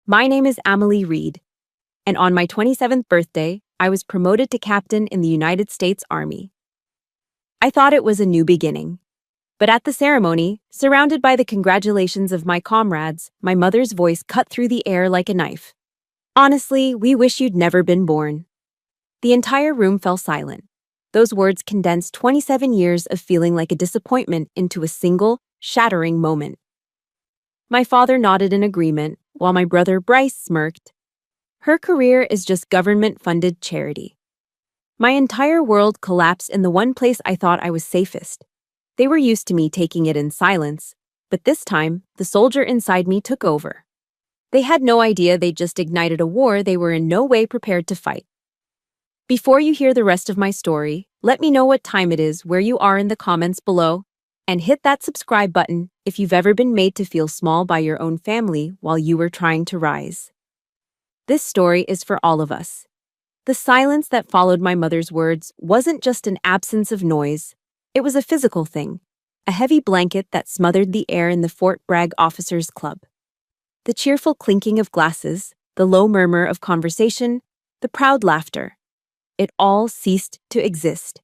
My name is Amelie Reed, and on my 27th birthday, I was promoted to captain in the United States Army. I thought it was a new beginning. But at the ceremony, surrounded by the congratulations of my comrades, my mother's voice cut through the air like a knife. Honestly, we wish you'd never been born. The entire room fell silent. Those words condensed 27 years of feeling like a disappointment into a single, shattering moment. My father nodded in agreement, while my brother Bryce smirked. Her career is just government-funded charity. My entire world collapsed in the one place I thought I was safest. They were used to me taking it in silence, but this time, the soldier inside me took over. They had no idea they'd just ignited a war they were in no way prepared to fight. Before you hear the rest of my story, let me know what time it is where you are in the comments below, and hit that subscribe button if you've ever been made to feel small by your own family while you were trying to rise. This story is for all of us. The silence that followed my mother's words wasn't just an absence of noise. It was a physical thing, a heavy blanket that smothered the air in the Fort Bragg Officers Club. The cheerful clinking of glasses, the low murmur of conversation, the proud laughter. It all ceased to exist.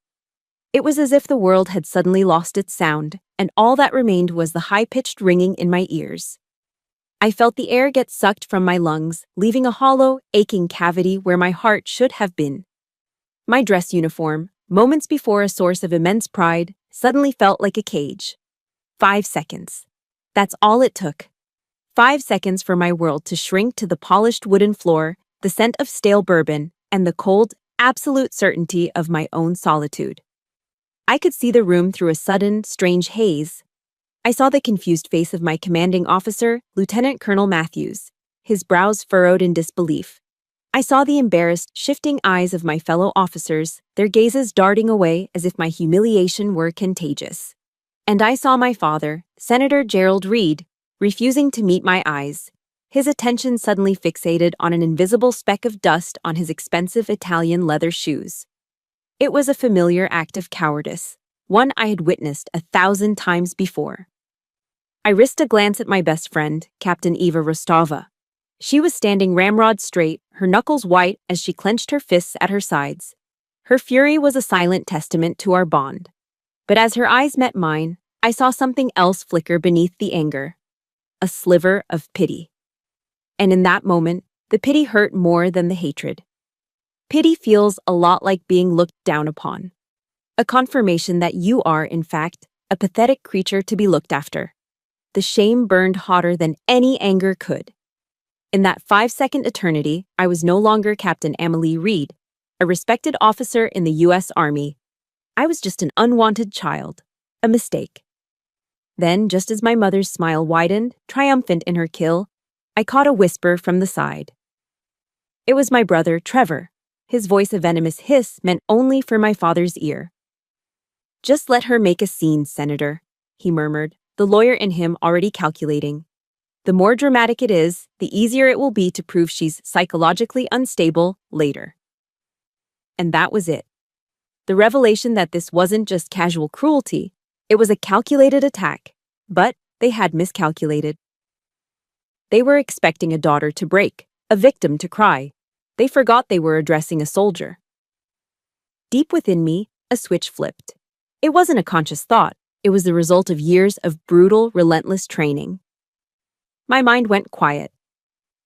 It was as if the world had suddenly lost its sound, and all that remained was the high-pitched ringing in my ears. I felt the air get sucked from my lungs, leaving a hollow, aching cavity where my heart should have been. My dress uniform, moments before a source of immense pride, suddenly felt like a cage. 5 seconds. That's all it took. 5 seconds for my world to shrink to the polished wooden floor, the scent of stale bourbon, and the cold, absolute certainty of my own solitude. I could see the room through a sudden, strange haze. I saw the confused face of my commanding officer, Lieutenant Colonel Matthews, his brows furrowed in disbelief. I saw the embarrassed, shifting eyes of my fellow officers, their gazes darting away as if my humiliation were contagious. And I saw my father, Senator Gerald Reed, refusing to meet my eyes, his attention suddenly fixated on an invisible speck of dust on his expensive Italian leather shoes. It was a familiar act of cowardice, one I had witnessed 1,000 times before. I risked a glance at my best friend, Captain Eva Rostova. She was standing ramrod straight, her knuckles white as she clenched her fists at her sides. Her fury was a silent testament to our bond. But as her eyes met mine, I saw something else flicker beneath the anger. A sliver of pity. And in that moment, the pity hurt more than the hatred. Pity feels a lot like being looked down upon. A confirmation that you are, in fact, a pathetic creature to be looked after. The shame burned hotter than any anger could. In that 5-second eternity, I was no longer Captain Amelie Reed, a respected officer in the U.S. Army. I was just an unwanted child, a mistake. Then, just as my mother's smile widened, triumphant in her kill, I caught a whisper from the side. It was my brother, Trevor. His voice a venomous hiss meant only for my father's ear. "Just let her make a scene, Senator," he murmured, the lawyer in him already calculating. "The more dramatic it is, the easier it will be to prove she's psychologically unstable later." And that was it. The revelation that this wasn't just casual cruelty, it was a calculated attack. But they had miscalculated. They were expecting a daughter to break, a victim to cry. They forgot they were addressing a soldier. Deep within me, a switch flipped. It wasn't a conscious thought. It was the result of years of brutal, relentless training. My mind went quiet.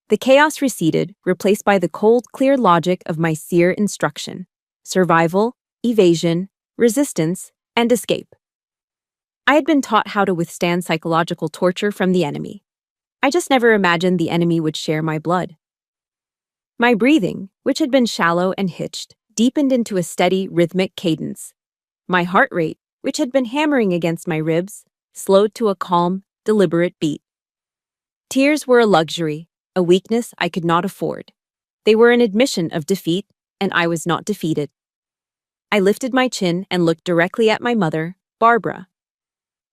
The chaos receded, replaced by the cold, clear logic of my seer instruction: survival, evasion, resistance, and escape. I had been taught how to withstand psychological torture from the enemy. I just never imagined the enemy would share my blood. My breathing, which had been shallow and hitched, deepened into a steady, rhythmic cadence. My heart rate, which had been hammering against my ribs, slowed to a calm, deliberate beat. Tears were a luxury, a weakness I could not afford. They were an admission of defeat, and I was not defeated. I lifted my chin and looked directly at my mother, Barbara.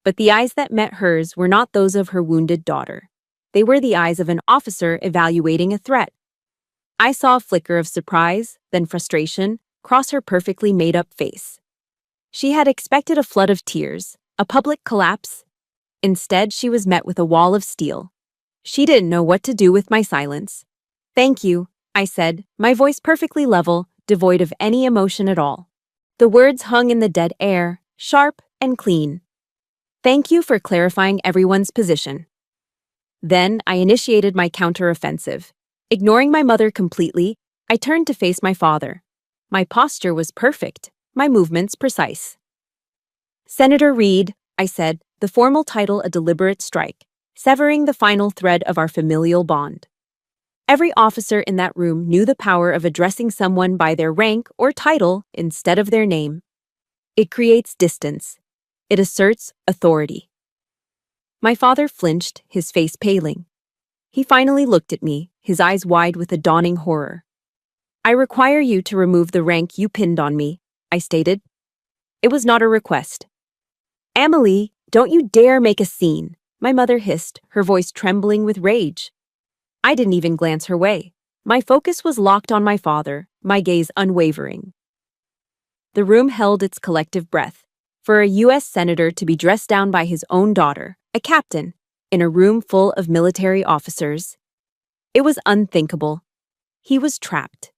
But the eyes that met hers were not those of her wounded daughter. They were the eyes of an officer evaluating a threat. I saw a flicker of surprise, then frustration, cross her perfectly made-up face. She had expected a flood of tears, a public collapse. Instead, she was met with a wall of steel. She didn't know what to do with my silence. "Thank you," I said, my voice perfectly level, devoid of any emotion at all. The words hung in the dead air, sharp and clean. "Thank you for clarifying everyone's position." Then I initiated my counteroffensive. Ignoring my mother completely, I turned to face my father. My posture was perfect, my movements precise. "Senator Reed," I said, the formal title a deliberate strike, severing the final thread of our familial bond. Every officer in that room knew the power of addressing someone by their rank or title instead of their name. It creates distance. It asserts authority. My father flinched, his face paling. He finally looked at me, his eyes wide with a dawning horror. "I require you to remove the rank you pinned on me," I stated. It was not a request. "Amelie, don't you dare make a scene," my mother hissed, her voice trembling with rage. I didn't even glance her way. My focus was locked on my father, my gaze unwavering. The room held its collective breath. For a U.S. senator to be dressed down by his own daughter, a captain, in a room full of military officers, it was unthinkable. He was trapped.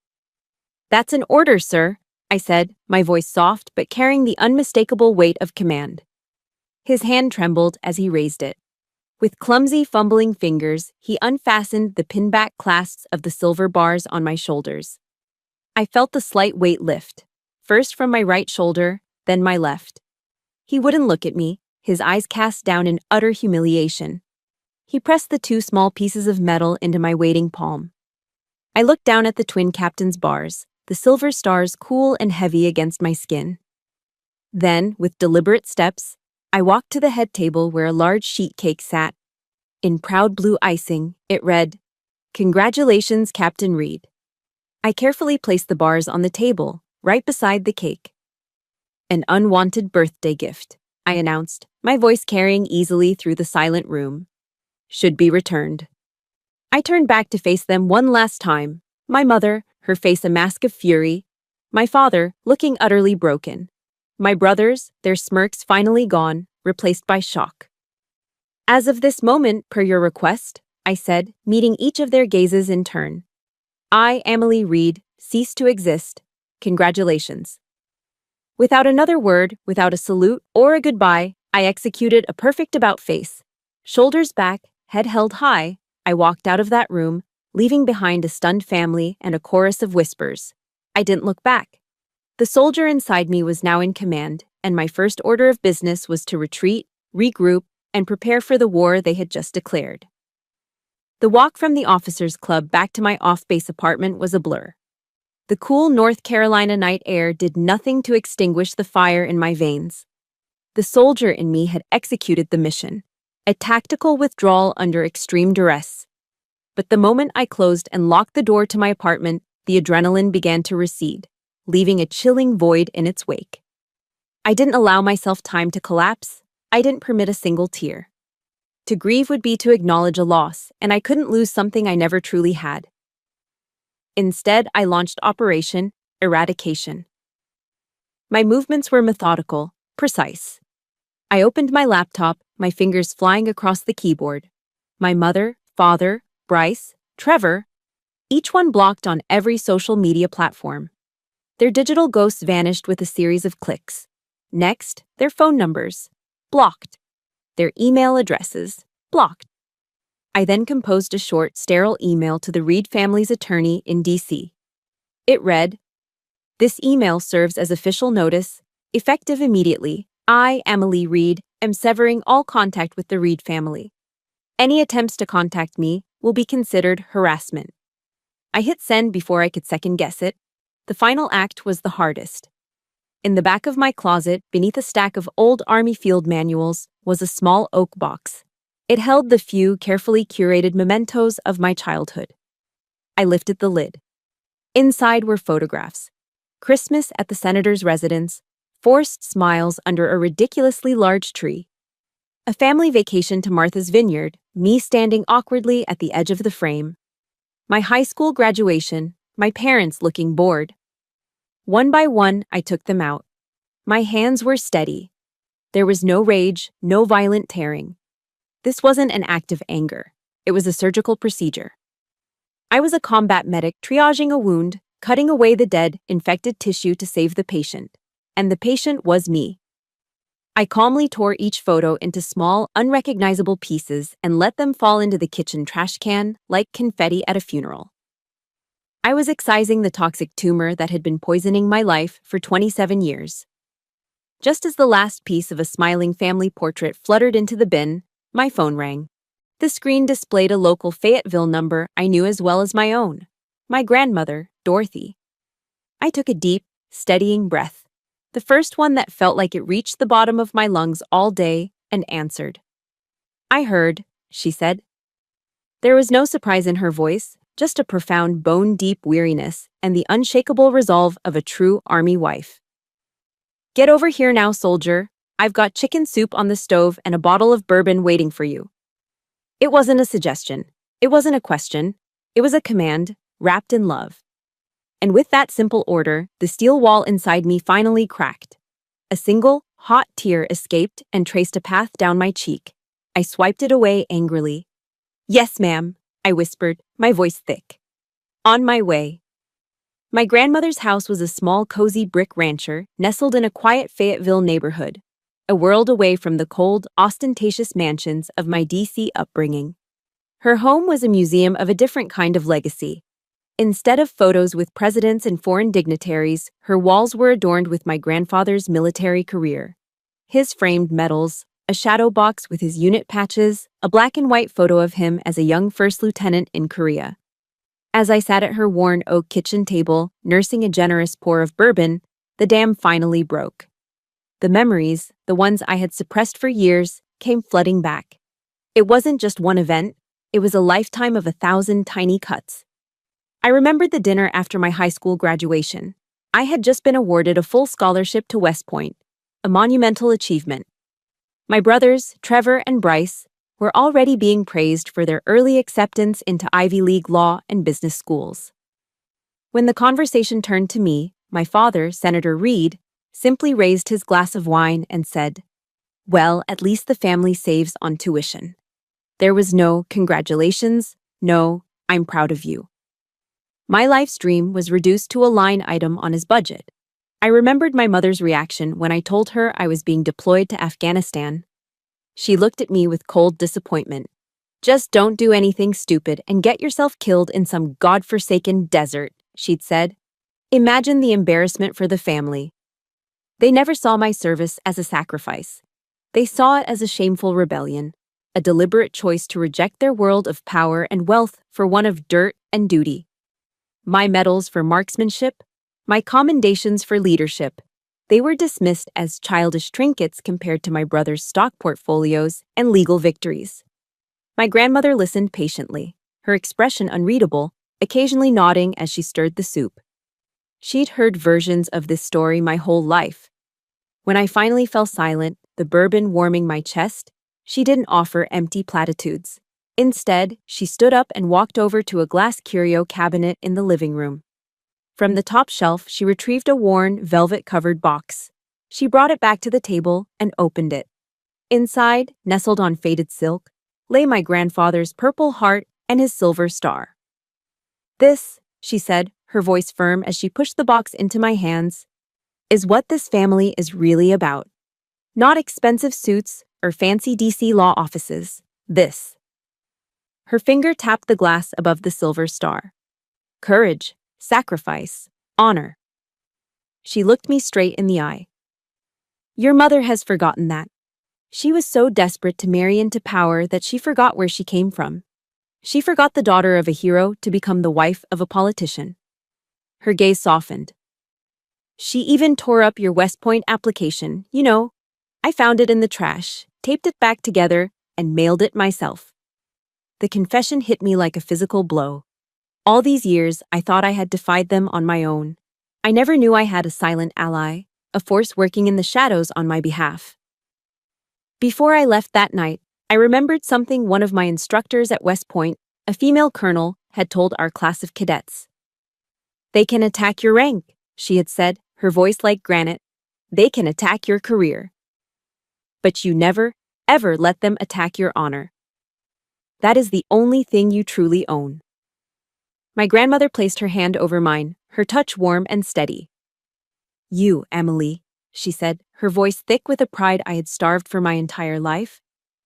"That's an order, sir," I said, my voice soft but carrying the unmistakable weight of command. His hand trembled as he raised it. With clumsy, fumbling fingers, he unfastened the pinback clasps of the silver bars on my shoulders. I felt the slight weight lift, first from my right shoulder, then my left. He wouldn't look at me, his eyes cast down in utter humiliation. He pressed the two small pieces of metal into my waiting palm. I looked down at the twin captain's bars, the silver stars cool and heavy against my skin. Then, with deliberate steps, I walked to the head table where a large sheet cake sat. In proud blue icing, it read, "Congratulations, Captain Reed." I carefully placed the bars on the table, right beside the cake. "An unwanted birthday gift," I announced, my voice carrying easily through the silent room. "Should be returned." I turned back to face them one last time, my mother, her face a mask of fury, my father, looking utterly broken. My brothers, their smirks finally gone, replaced by shock. "As of this moment, per your request," I said, meeting each of their gazes in turn, "I, Amelie Reed, cease to exist. Congratulations." Without another word, without a salute or a goodbye, I executed a perfect about-face. Shoulders back, head held high, I walked out of that room, leaving behind a stunned family and a chorus of whispers. I didn't look back. The soldier inside me was now in command, and my first order of business was to retreat, regroup, and prepare for the war they had just declared. The walk from the officers' club back to my off-base apartment was a blur. The cool North Carolina night air did nothing to extinguish the fire in my veins. The soldier in me had executed the mission, a tactical withdrawal under extreme duress. But the moment I closed and locked the door to my apartment, the adrenaline began to recede, leaving a chilling void in its wake. I didn't allow myself time to collapse. I didn't permit a single tear. To grieve would be to acknowledge a loss, and I couldn't lose something I never truly had. Instead, I launched Operation Eradication. My movements were methodical, precise. I opened my laptop, my fingers flying across the keyboard. My mother, father, Bryce, Trevor, each one blocked on every social media platform. Their digital ghosts vanished with a series of clicks. Next, their phone numbers, blocked. Their email addresses, blocked. I then composed a short, sterile email to the Reed family's attorney in D.C. It read, "This email serves as official notice, effective immediately. I, Amelie Reed, am severing all contact with the Reed family. Any attempts to contact me will be considered harassment." I hit send before I could second-guess it. The final act was the hardest. In the back of my closet, beneath a stack of old Army field manuals, was a small oak box. It held the few carefully curated mementos of my childhood. I lifted the lid. Inside were photographs. Christmas at the senator's residence, forced smiles under a ridiculously large tree. A family vacation to Martha's Vineyard, me standing awkwardly at the edge of the frame. My high school graduation, my parents looking bored. One by one, I took them out. My hands were steady. There was no rage, no violent tearing. This wasn't an act of anger. It was a surgical procedure. I was a combat medic triaging a wound, cutting away the dead, infected tissue to save the patient. And the patient was me. I calmly tore each photo into small, unrecognizable pieces and let them fall into the kitchen trash can like confetti at a funeral. I was excising the toxic tumor that had been poisoning my life for 27 years. Just as the last piece of a smiling family portrait fluttered into the bin, my phone rang. The screen displayed a local Fayetteville number I knew as well as my own. My grandmother, Dorothy. I took a deep, steadying breath. The first one that felt like it reached the bottom of my lungs all day, and answered. "I heard," she said. There was no surprise in her voice, just a profound bone-deep weariness and the unshakable resolve of a true army wife. "Get over here now, soldier. I've got chicken soup on the stove and a bottle of bourbon waiting for you." It wasn't a suggestion. It wasn't a question. It was a command, wrapped in love. And with that simple order, the steel wall inside me finally cracked. A single, hot tear escaped and traced a path down my cheek. I swiped it away angrily. "Yes, ma'am," I whispered, my voice thick. "On my way." My grandmother's house was a small, cozy brick rancher nestled in a quiet Fayetteville neighborhood, a world away from the cold, ostentatious mansions of my D.C. upbringing. Her home was a museum of a different kind of legacy. Instead of photos with presidents and foreign dignitaries, her walls were adorned with my grandfather's military career. His framed medals, a shadow box with his unit patches, a black and white photo of him as a young first lieutenant in Korea. As I sat at her worn oak kitchen table, nursing a generous pour of bourbon, the dam finally broke. The memories, the ones I had suppressed for years, came flooding back. It wasn't just one event, it was a lifetime of 1,000 tiny cuts. I remembered the dinner after my high school graduation. I had just been awarded a full scholarship to West Point, a monumental achievement. My brothers, Trevor and Bryce, were already being praised for their early acceptance into Ivy League law and business schools. When the conversation turned to me, my father, Senator Reed, simply raised his glass of wine and said, "Well, at least the family saves on tuition." There was no "congratulations," no "I'm proud of you." My life's dream was reduced to a line item on his budget. I remembered my mother's reaction when I told her I was being deployed to Afghanistan. She looked at me with cold disappointment. "Just don't do anything stupid and get yourself killed in some godforsaken desert," she'd said. Imagine the embarrassment for the family. They never saw my service as a sacrifice. They saw it as a shameful rebellion, a deliberate choice to reject their world of power and wealth for one of dirt and duty. My medals for marksmanship, my commendations for leadership, they were dismissed as childish trinkets compared to my brother's stock portfolios and legal victories. My grandmother listened patiently, her expression unreadable, occasionally nodding as she stirred the soup. She'd heard versions of this story my whole life. When I finally fell silent, the bourbon warming my chest, she didn't offer empty platitudes. Instead, she stood up and walked over to a glass curio cabinet in the living room. From the top shelf, she retrieved a worn, velvet-covered box. She brought it back to the table and opened it. Inside, nestled on faded silk, lay my grandfather's purple heart and his silver star. "This," she said, her voice firm as she pushed the box into my hands, "is what this family is really about. Not expensive suits or fancy DC law offices. This." Her finger tapped the glass above the silver star. "Courage, sacrifice, honor." She looked me straight in the eye. "Your mother has forgotten that. She was so desperate to marry into power that she forgot where she came from. She forgot the daughter of a hero to become the wife of a politician." Her gaze softened. "She even tore up your West Point application, you know. I found it in the trash, taped it back together, and mailed it myself." The confession hit me like a physical blow. All these years, I thought I had defied them on my own. I never knew I had a silent ally, a force working in the shadows on my behalf. Before I left that night, I remembered something one of my instructors at West Point, a female colonel, had told our class of cadets. "They can attack your rank," she had said, her voice like granite. "They can attack your career. But you never, ever let them attack your honor." That is the only thing you truly own. My grandmother placed her hand over mine, her touch warm and steady. You, Emily, she said, her voice thick with a pride I had starved for my entire life,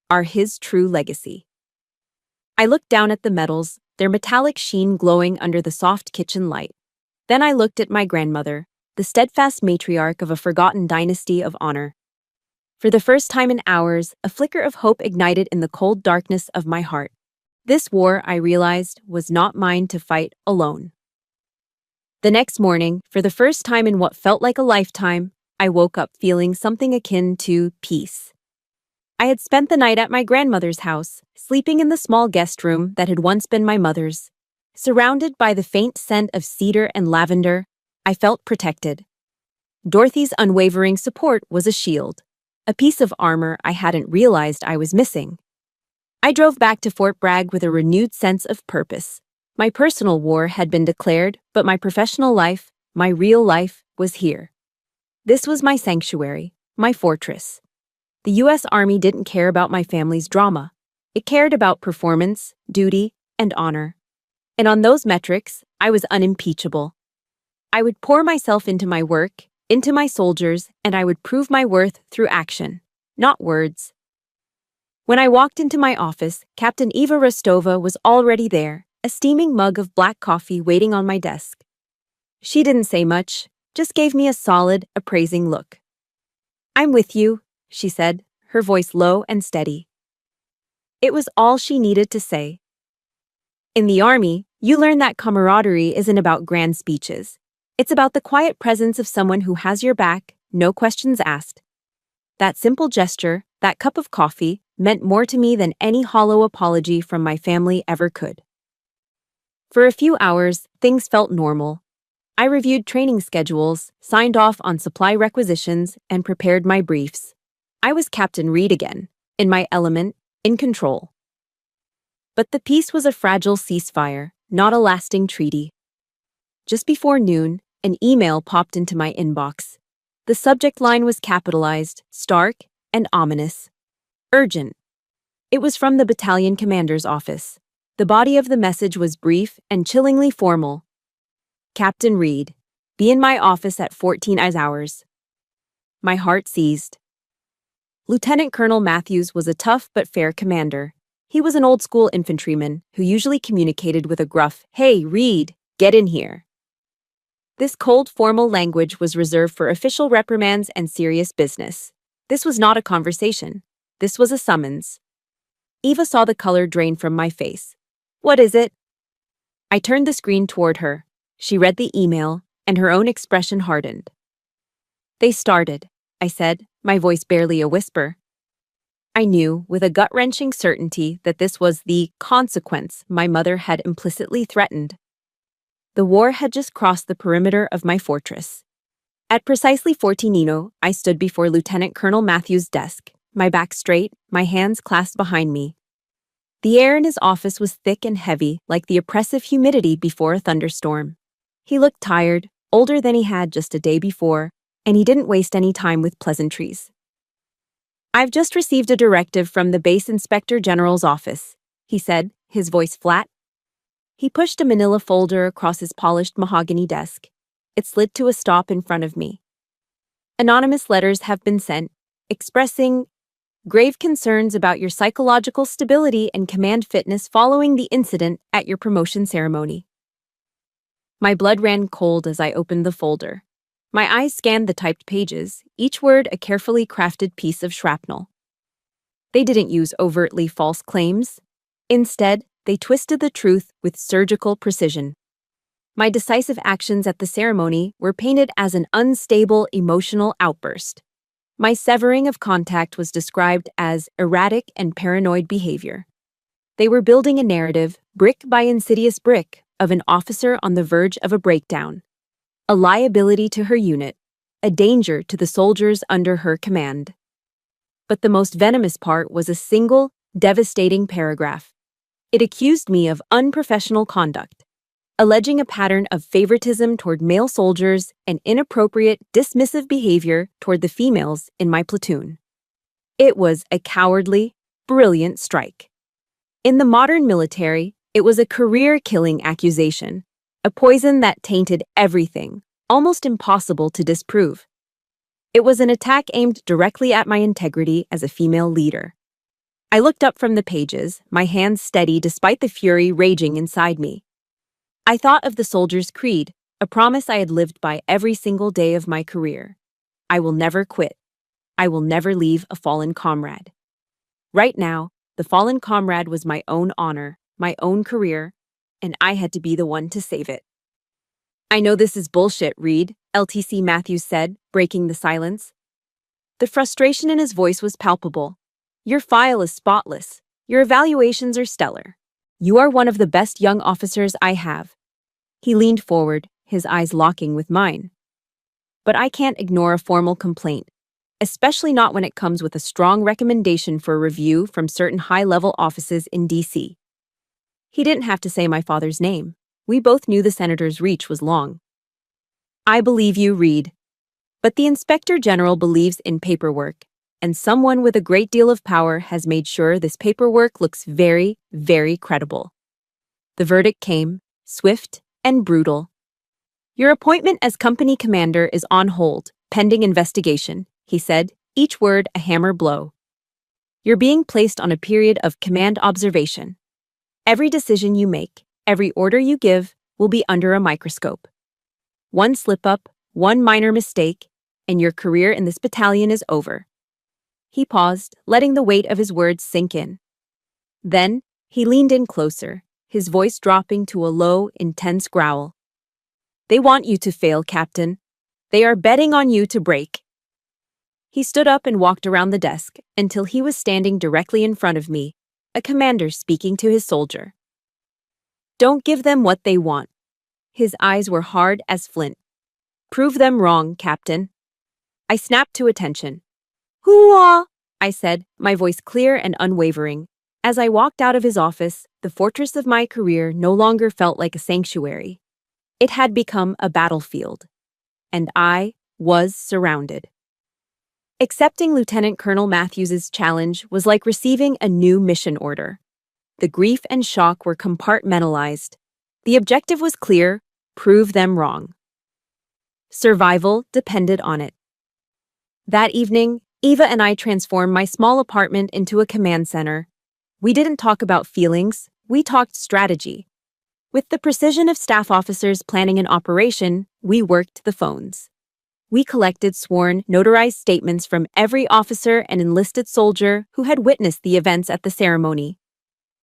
are his true legacy. I looked down at the medals, their metallic sheen glowing under the soft kitchen light. Then I looked at my grandmother, the steadfast matriarch of a forgotten dynasty of honor. For the first time in hours, a flicker of hope ignited in the cold darkness of my heart. This war, I realized, was not mine to fight alone. The next morning, for the first time in what felt like a lifetime, I woke up feeling something akin to peace. I had spent the night at my grandmother's house, sleeping in the small guest room that had once been my mother's. Surrounded by the faint scent of cedar and lavender, I felt protected. Dorothy's unwavering support was a shield, a piece of armor I hadn't realized I was missing. I drove back to Fort Bragg with a renewed sense of purpose. My personal war had been declared, but my professional life, my real life, was here. This was my sanctuary, my fortress. The U.S. Army didn't care about my family's drama. It cared about performance, duty, and honor. And on those metrics, I was unimpeachable. I would pour myself into my work, into my soldiers, and I would prove my worth through action, not words. When I walked into my office, Captain Eva Rostova was already there, a steaming mug of black coffee waiting on my desk. She didn't say much, just gave me a solid, appraising look. "I'm with you," she said, her voice low and steady. It was all she needed to say. In the Army, you learn that camaraderie isn't about grand speeches. It's about the quiet presence of someone who has your back, no questions asked. That simple gesture, that cup of coffee, meant more to me than any hollow apology from my family ever could. For a few hours, things felt normal. I reviewed training schedules, signed off on supply requisitions, and prepared my briefs. I was Captain Reed again, in my element, in control. But the peace was a fragile ceasefire, not a lasting treaty. Just before noon, an email popped into my inbox. The subject line was capitalized, stark, and ominous. Urgent. It was from the battalion commander's office. The body of the message was brief and chillingly formal. Captain Reed, be in my office at 14 hours. My heart seized. Lieutenant Colonel Matthews was a tough but fair commander. He was an old-school infantryman who usually communicated with a gruff, "Hey, Reed, get in here." This cold, formal language was reserved for official reprimands and serious business. This was not a conversation. This was a summons. Eva saw the color drain from my face. "What is it?" I turned the screen toward her. She read the email, and her own expression hardened. "They started," I said, my voice barely a whisper. I knew, with a gut-wrenching certainty, that this was the consequence my mother had implicitly threatened. The war had just crossed the perimeter of my fortress. At precisely 14, I stood before Lieutenant Colonel Matthews' desk, my back straight, my hands clasped behind me. The air in his office was thick and heavy, like the oppressive humidity before a thunderstorm. He looked tired, older than he had just a day before, and he didn't waste any time with pleasantries. "I've just received a directive from the Base Inspector General's office," he said, his voice flat. He pushed a manila folder across his polished mahogany desk. It slid to a stop in front of me. "Anonymous letters have been sent, expressing grave concerns about your psychological stability and command fitness following the incident at your promotion ceremony." My blood ran cold as I opened the folder. My eyes scanned the typed pages, each word a carefully crafted piece of shrapnel. They didn't use overtly false claims. Instead, they twisted the truth with surgical precision. My decisive actions at the ceremony were painted as an unstable emotional outburst. My severing of contact was described as erratic and paranoid behavior. They were building a narrative, brick by insidious brick, of an officer on the verge of a breakdown. A liability to her unit, a danger to the soldiers under her command. But the most venomous part was a single, devastating paragraph. It accused me of unprofessional conduct, alleging a pattern of favoritism toward male soldiers and inappropriate, dismissive behavior toward the females in my platoon. It was a cowardly, brilliant strike. In the modern military, it was a career-killing accusation, a poison that tainted everything, almost impossible to disprove. It was an attack aimed directly at my integrity as a female leader. I looked up from the pages, my hands steady despite the fury raging inside me. I thought of the soldier's creed, a promise I had lived by every single day of my career. I will never quit. I will never leave a fallen comrade. Right now, the fallen comrade was my own honor, my own career, and I had to be the one to save it. I know this is bullshit, Reed, LTC Matthews said, breaking the silence. The frustration in his voice was palpable. Your file is spotless. Your evaluations are stellar. You are one of the best young officers I have. He leaned forward, his eyes locking with mine. But I can't ignore a formal complaint, especially not when it comes with a strong recommendation for review from certain high-level offices in D.C. He didn't have to say my father's name. We both knew the senator's reach was long. I believe you, Reed. But the Inspector General believes in paperwork, and someone with a great deal of power has made sure this paperwork looks very, very credible. The verdict came, swift and brutal. Your appointment as company commander is on hold, pending investigation, he said, each word a hammer blow. You're being placed on a period of command observation. Every decision you make, every order you give, will be under a microscope. One slip-up, one minor mistake, and your career in this battalion is over. He paused, letting the weight of his words sink in. Then, he leaned in closer, his voice dropping to a low, intense growl. They want you to fail, Captain. They are betting on you to break. He stood up and walked around the desk until he was standing directly in front of me, a commander speaking to his soldier. Don't give them what they want. His eyes were hard as flint. Prove them wrong, Captain. I snapped to attention. Hoo-ah, I said, my voice clear and unwavering. As I walked out of his office, the fortress of my career no longer felt like a sanctuary. It had become a battlefield. And I was surrounded. Accepting Lieutenant Colonel Matthews's challenge was like receiving a new mission order. The grief and shock were compartmentalized. The objective was clear: prove them wrong. Survival depended on it. That evening, Eva and I transformed my small apartment into a command center. We didn't talk about feelings, we talked strategy. With the precision of staff officers planning an operation, we worked the phones. We collected sworn, notarized statements from every officer and enlisted soldier who had witnessed the events at the ceremony.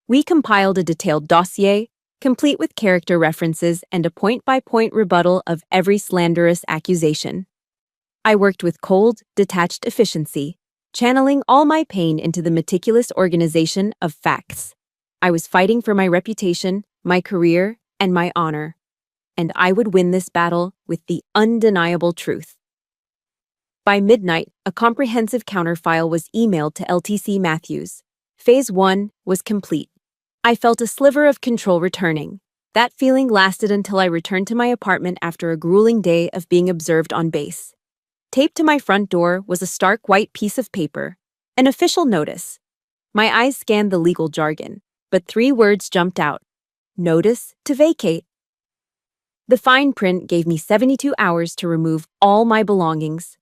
We compiled a detailed dossier, complete with character references and a point-by-point rebuttal of every slanderous accusation. I worked with cold, detached efficiency, channeling all my pain into the meticulous organization of facts. I was fighting for my reputation, my career, and my honor. And I would win this battle with the undeniable truth. By midnight, a comprehensive counterfile was emailed to LTC Matthews. Phase 1 was complete. I felt a sliver of control returning. That feeling lasted until I returned to my apartment after a grueling day of being observed on base. Taped to my front door was a stark white piece of paper, an official notice. My eyes scanned the legal jargon, but 3 words jumped out. Notice to vacate. The fine print gave me 72 hours to remove all my belongings.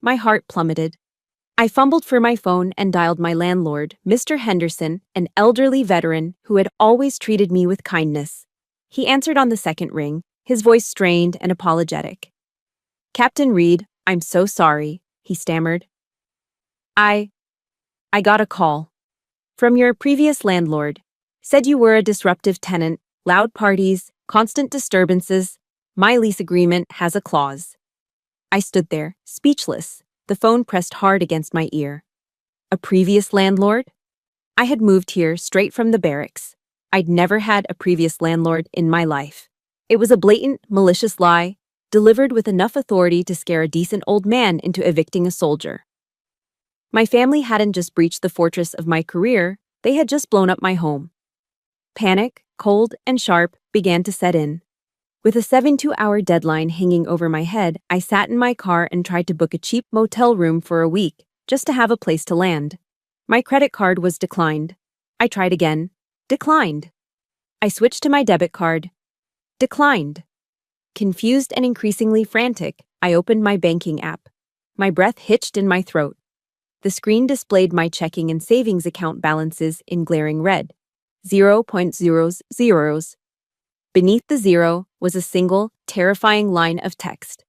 My heart plummeted. I fumbled for my phone and dialed my landlord, Mr. Henderson, an elderly veteran who had always treated me with kindness. He answered on the second ring, his voice strained and apologetic. Captain Reed, I'm so sorry, he stammered. I got a call. From your previous landlord. Said you were a disruptive tenant, loud parties, constant disturbances. My lease agreement has a clause. I stood there, speechless, the phone pressed hard against my ear. A previous landlord? I had moved here straight from the barracks. I'd never had a previous landlord in my life. It was a blatant, malicious lie, delivered with enough authority to scare a decent old man into evicting a soldier. My family hadn't just breached the fortress of my career, they had just blown up my home. Panic, cold and sharp, began to set in. With a 72-hour deadline hanging over my head, I sat in my car and tried to book a cheap motel room for a week, just to have a place to land. My credit card was declined. I tried again. Declined. I switched to my debit card. Declined. Confused and increasingly frantic, I opened my banking app. My breath hitched in my throat. The screen displayed my checking and savings account balances in glaring red. 0.00. Beneath the zero was a single, terrifying line of text.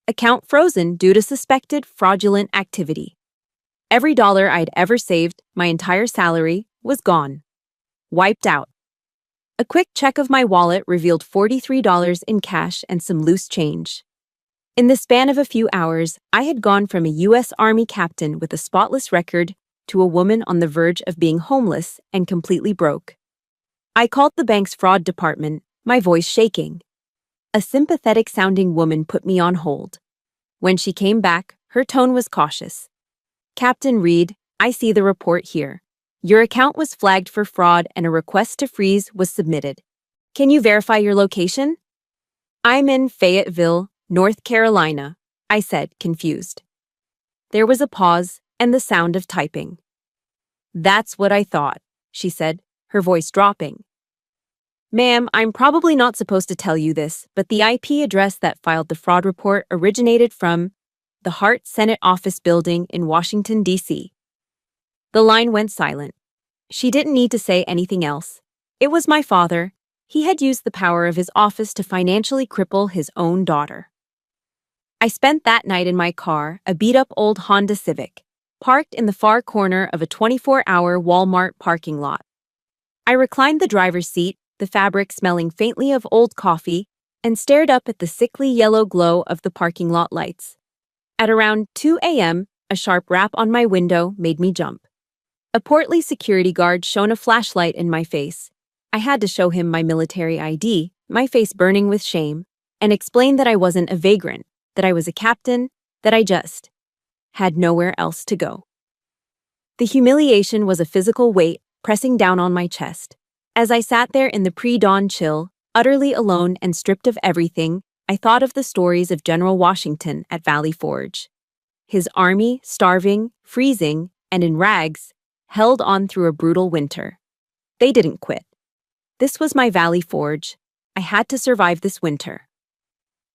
Account frozen due to suspected fraudulent activity. Every dollar I'd ever saved, my entire salary, was gone. Wiped out. A quick check of my wallet revealed $43 in cash and some loose change. In the span of a few hours, I had gone from a U.S. Army captain with a spotless record to a woman on the verge of being homeless and completely broke. I called the bank's fraud department, my voice shaking. A sympathetic-sounding woman put me on hold. When she came back, her tone was cautious. "Captain Reed, I see the report here. Your account was flagged for fraud and a request to freeze was submitted. Can you verify your location?" "I'm in Fayetteville, North Carolina," I said, confused. There was a pause and the sound of typing. "That's what I thought," she said, her voice dropping. "Ma'am, I'm probably not supposed to tell you this, but the IP address that filed the fraud report originated from the Hart Senate Office Building in Washington, D.C. The line went silent. She didn't need to say anything else. It was my father. He had used the power of his office to financially cripple his own daughter. I spent that night in my car, a beat-up old Honda Civic, parked in the far corner of a 24-hour Walmart parking lot. I reclined the driver's seat, the fabric smelling faintly of old coffee, and stared up at the sickly yellow glow of the parking lot lights. At around 2 a.m., a sharp rap on my window made me jump. A portly security guard shone a flashlight in my face. I had to show him my military ID, my face burning with shame, and explain that I wasn't a vagrant, that I was a captain, that I just had nowhere else to go. The humiliation was a physical weight pressing down on my chest. As I sat there in the pre-dawn chill, utterly alone and stripped of everything, I thought of the stories of General Washington at Valley Forge. His army, starving, freezing, and in rags, held on through a brutal winter. They didn't quit. This was my Valley Forge. I had to survive this winter.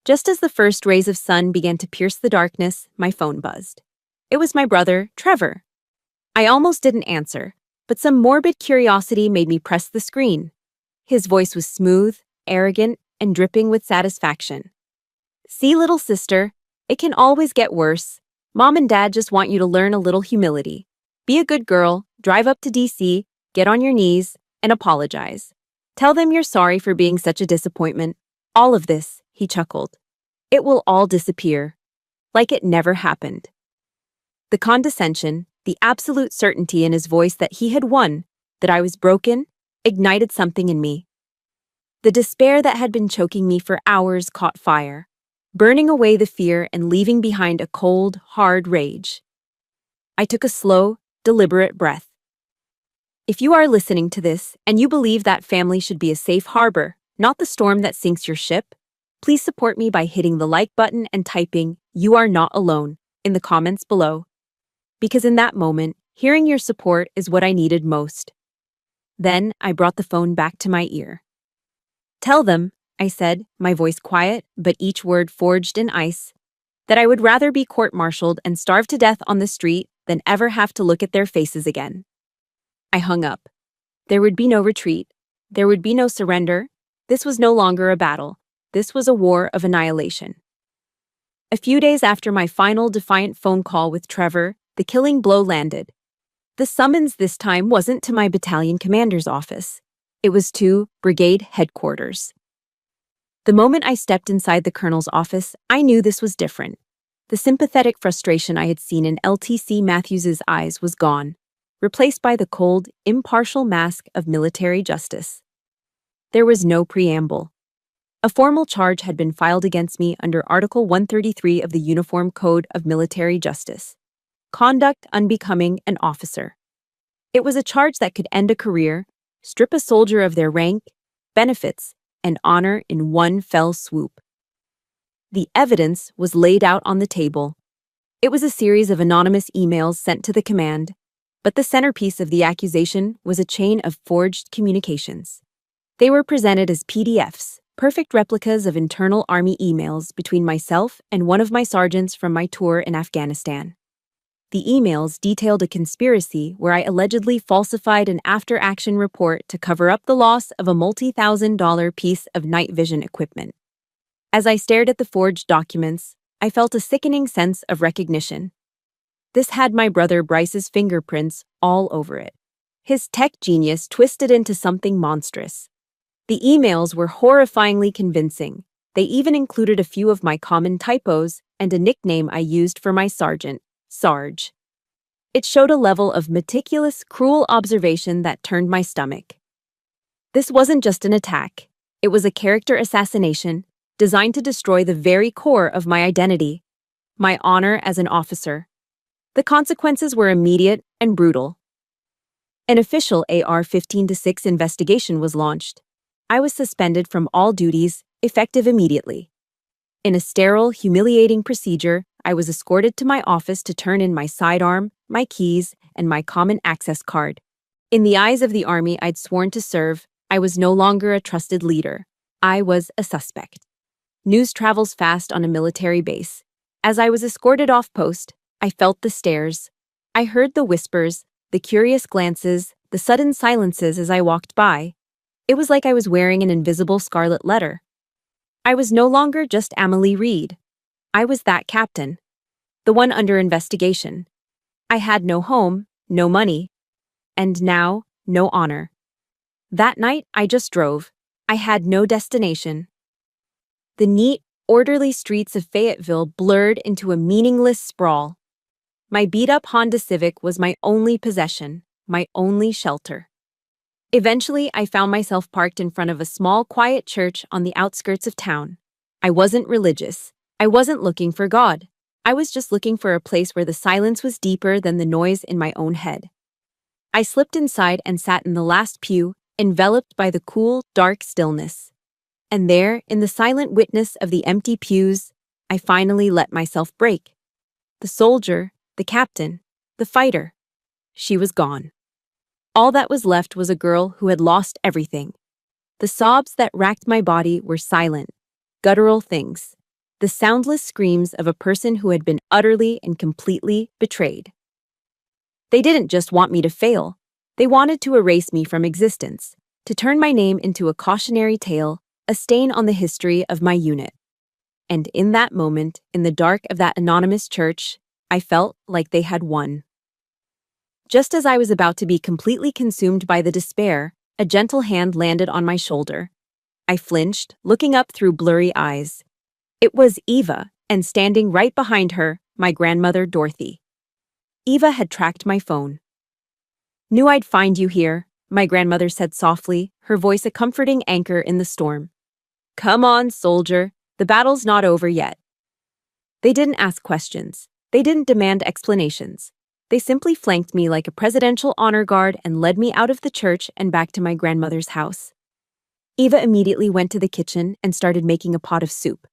Just as the first rays of sun began to pierce the darkness, my phone buzzed. It was my brother, Trevor. I almost didn't answer, but some morbid curiosity made me press the screen. His voice was smooth, arrogant, and dripping with satisfaction. "See, little sister, it can always get worse. Mom and Dad just want you to learn a little humility. Be a good girl, drive up to D.C., get on your knees, and apologize. Tell them you're sorry for being such a disappointment. All of this," he chuckled. "It will all disappear. Like it never happened." The condescension, the absolute certainty in his voice that he had won, that I was broken, ignited something in me. The despair that had been choking me for hours caught fire, burning away the fear and leaving behind a cold, hard rage. I took a slow, deliberate breath. If you are listening to this and you believe that family should be a safe harbor, not the storm that sinks your ship, please support me by hitting the like button and typing "You are not alone" in the comments below. Because in that moment, hearing your support is what I needed most. Then I brought the phone back to my ear. "Tell them," I said, my voice quiet, but each word forged in ice, "that I would rather be court-martialed and starve to death on the street than ever have to look at their faces again." I hung up. There would be no retreat. There would be no surrender. This was no longer a battle. This was a war of annihilation. A few days after my final defiant phone call with Trevor, the killing blow landed. The summons this time wasn't to my battalion commander's office. It was to brigade headquarters. The moment I stepped inside the colonel's office, I knew this was different. The sympathetic frustration I had seen in LTC Matthews's eyes was gone, replaced by the cold, impartial mask of military justice. There was no preamble. A formal charge had been filed against me under Article 133 of the Uniform Code of Military Justice. Conduct unbecoming an officer. It was a charge that could end a career, strip a soldier of their rank, benefits, and honor in one fell swoop. The evidence was laid out on the table. It was a series of anonymous emails sent to the command, But the centerpiece of the accusation was a chain of forged communications. They were presented as PDFs, perfect replicas of internal Army emails between myself and one of my sergeants from my tour in Afghanistan. The emails detailed a conspiracy where I allegedly falsified an after-action report to cover up the loss of a multi-thousand-dollar piece of night vision equipment. As I stared at the forged documents, I felt a sickening sense of recognition. This had my brother Bryce's fingerprints all over it. His tech genius twisted into something monstrous. The emails were horrifyingly convincing. They even included a few of my common typos and a nickname I used for my sergeant, Sarge. It showed a level of meticulous, cruel observation that turned my stomach. This wasn't just an attack. It was a character assassination designed to destroy the very core of my identity, my honor as an officer. The consequences were immediate and brutal. An official AR-15-6 investigation was launched. I was suspended from all duties, effective immediately. In a sterile, humiliating procedure, I was escorted to my office to turn in my sidearm, my keys, and my common access card. In the eyes of the Army I'd sworn to serve, I was no longer a trusted leader. I was a suspect. News travels fast on a military base. As I was escorted off post, I felt the stares. I heard the whispers, the curious glances, the sudden silences as I walked by. It was like I was wearing an invisible scarlet letter. I was no longer just Amelie Reed. I was that captain, the one under investigation. I had no home, no money, and now, no honor. That night, I just drove. I had no destination. The neat, orderly streets of Fayetteville blurred into a meaningless sprawl. My beat-up Honda Civic was my only possession, my only shelter. Eventually, I found myself parked in front of a small, quiet church on the outskirts of town. I wasn't religious. I wasn't looking for God. I was just looking for a place where the silence was deeper than the noise in my own head. I slipped inside and sat in the last pew, enveloped by the cool, dark stillness. And there, in the silent witness of the empty pews, I finally let myself break. The soldier, the captain, the fighter. She was gone. All that was left was a girl who had lost everything. The sobs that racked my body were silent, guttural things, the soundless screams of a person who had been utterly and completely betrayed. They didn't just want me to fail. They wanted to erase me from existence, to turn my name into a cautionary tale, a stain on the history of my unit. And in that moment, in the dark of that anonymous church, I felt like they had won. Just as I was about to be completely consumed by the despair, a gentle hand landed on my shoulder. I flinched, looking up through blurry eyes. It was Eva, and standing right behind her, my grandmother, Dorothy. Eva had tracked my phone. "Knew I'd find you here," my grandmother said softly, her voice a comforting anchor in the storm. "Come on, soldier. The battle's not over yet." They didn't ask questions. They didn't demand explanations. They simply flanked me like a presidential honor guard and led me out of the church and back to my grandmother's house. Eva immediately went to the kitchen and started making a pot of soup.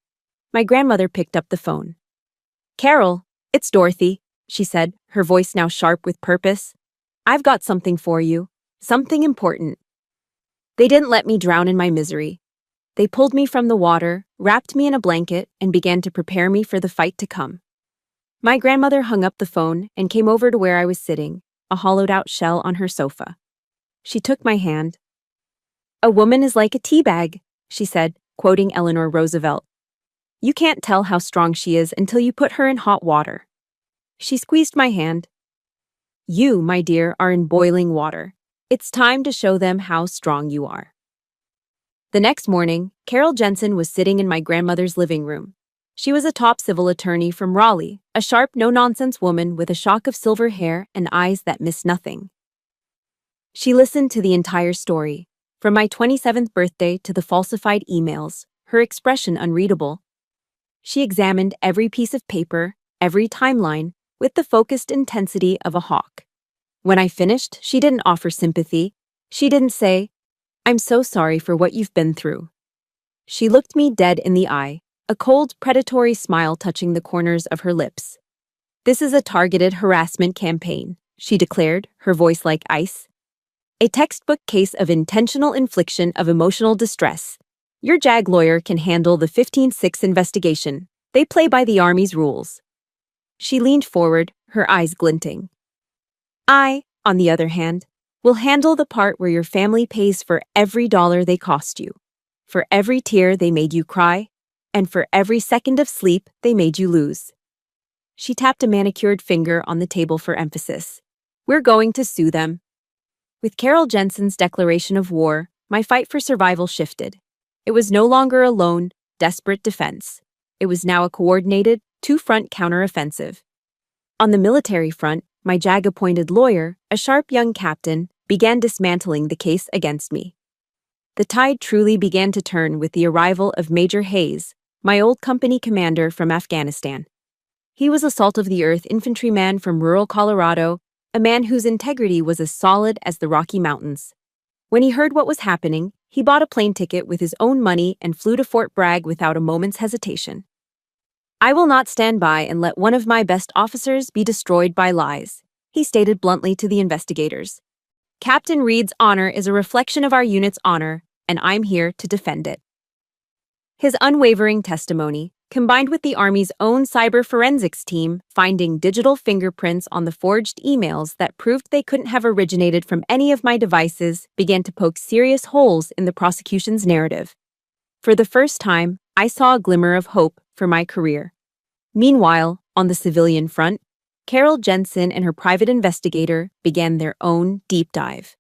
My grandmother picked up the phone. "Carol, it's Dorothy," she said, her voice now sharp with purpose. "I've got something for you. Something important." They didn't let me drown in my misery. They pulled me from the water, wrapped me in a blanket, and began to prepare me for the fight to come. My grandmother hung up the phone and came over to where I was sitting, a hollowed-out shell on her sofa. She took my hand. "A woman is like a tea bag," she said, quoting Eleanor Roosevelt. "You can't tell how strong she is until you put her in hot water." She squeezed my hand. "You, my dear, are in boiling water. It's time to show them how strong you are." The next morning, Carol Jensen was sitting in my grandmother's living room. She was a top civil attorney from Raleigh, a sharp, no-nonsense woman with a shock of silver hair and eyes that missed nothing. She listened to the entire story, from my 27th birthday to the falsified emails, her expression unreadable. She examined every piece of paper, every timeline, with the focused intensity of a hawk. When I finished, she didn't offer sympathy. She didn't say, "I'm so sorry for what you've been through." She looked me dead in the eye, a cold, predatory smile touching the corners of her lips. "This is a targeted harassment campaign. she declared, her voice like ice. A textbook case of intentional infliction of emotional distress. Your JAG lawyer can handle the 15-6 investigation. They play by the Army's rules. She leaned forward, her eyes glinting. I, on the other hand, will handle the part where your family pays for every dollar they cost you, for every tear they made you cry, and for every second of sleep they made you lose. She tapped a manicured finger on the table for emphasis. We're going to sue them. With Carol Jensen's declaration of war, my fight for survival shifted. It was no longer a lone, desperate defense. It was now a coordinated, two-front counteroffensive. On the military front, my JAG-appointed lawyer, a sharp young captain, began dismantling the case against me. The tide truly began to turn with the arrival of Major Hayes, my old company commander from Afghanistan. He was a salt-of-the-earth infantryman from rural Colorado, a man whose integrity was as solid as the Rocky Mountains. When he heard what was happening, he bought a plane ticket with his own money and flew to Fort Bragg without a moment's hesitation. I will not stand by and let one of my best officers be destroyed by lies, he stated bluntly to the investigators. Captain Reed's honor is a reflection of our unit's honor, and I'm here to defend it. His unwavering testimony, combined with the Army's own cyber forensics team finding digital fingerprints on the forged emails that proved they couldn't have originated from any of my devices, began to poke serious holes in the prosecution's narrative. For the first time, I saw a glimmer of hope for my career. Meanwhile, on the civilian front, Carol Jensen and her private investigator began their own deep dive.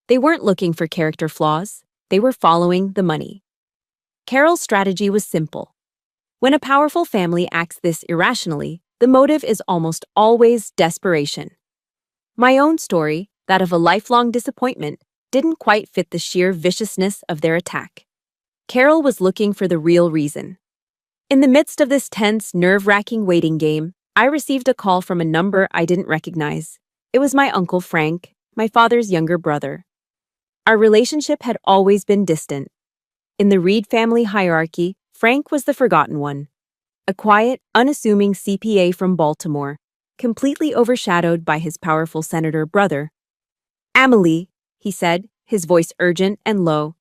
They weren't looking for character flaws, they were following the money. Carol's strategy was simple. When a powerful family acts this irrationally, the motive is almost always desperation. My own story, that of a lifelong disappointment, didn't quite fit the sheer viciousness of their attack. Carol was looking for the real reason. In the midst of this tense, nerve-wracking waiting game, I received a call from a number I didn't recognize. It was my Uncle Frank, my father's younger brother. Our relationship had always been distant. In the Reed family hierarchy, Frank was the forgotten one. A quiet, unassuming CPA from Baltimore, completely overshadowed by his powerful senator brother. Amelie, he said, his voice urgent and low.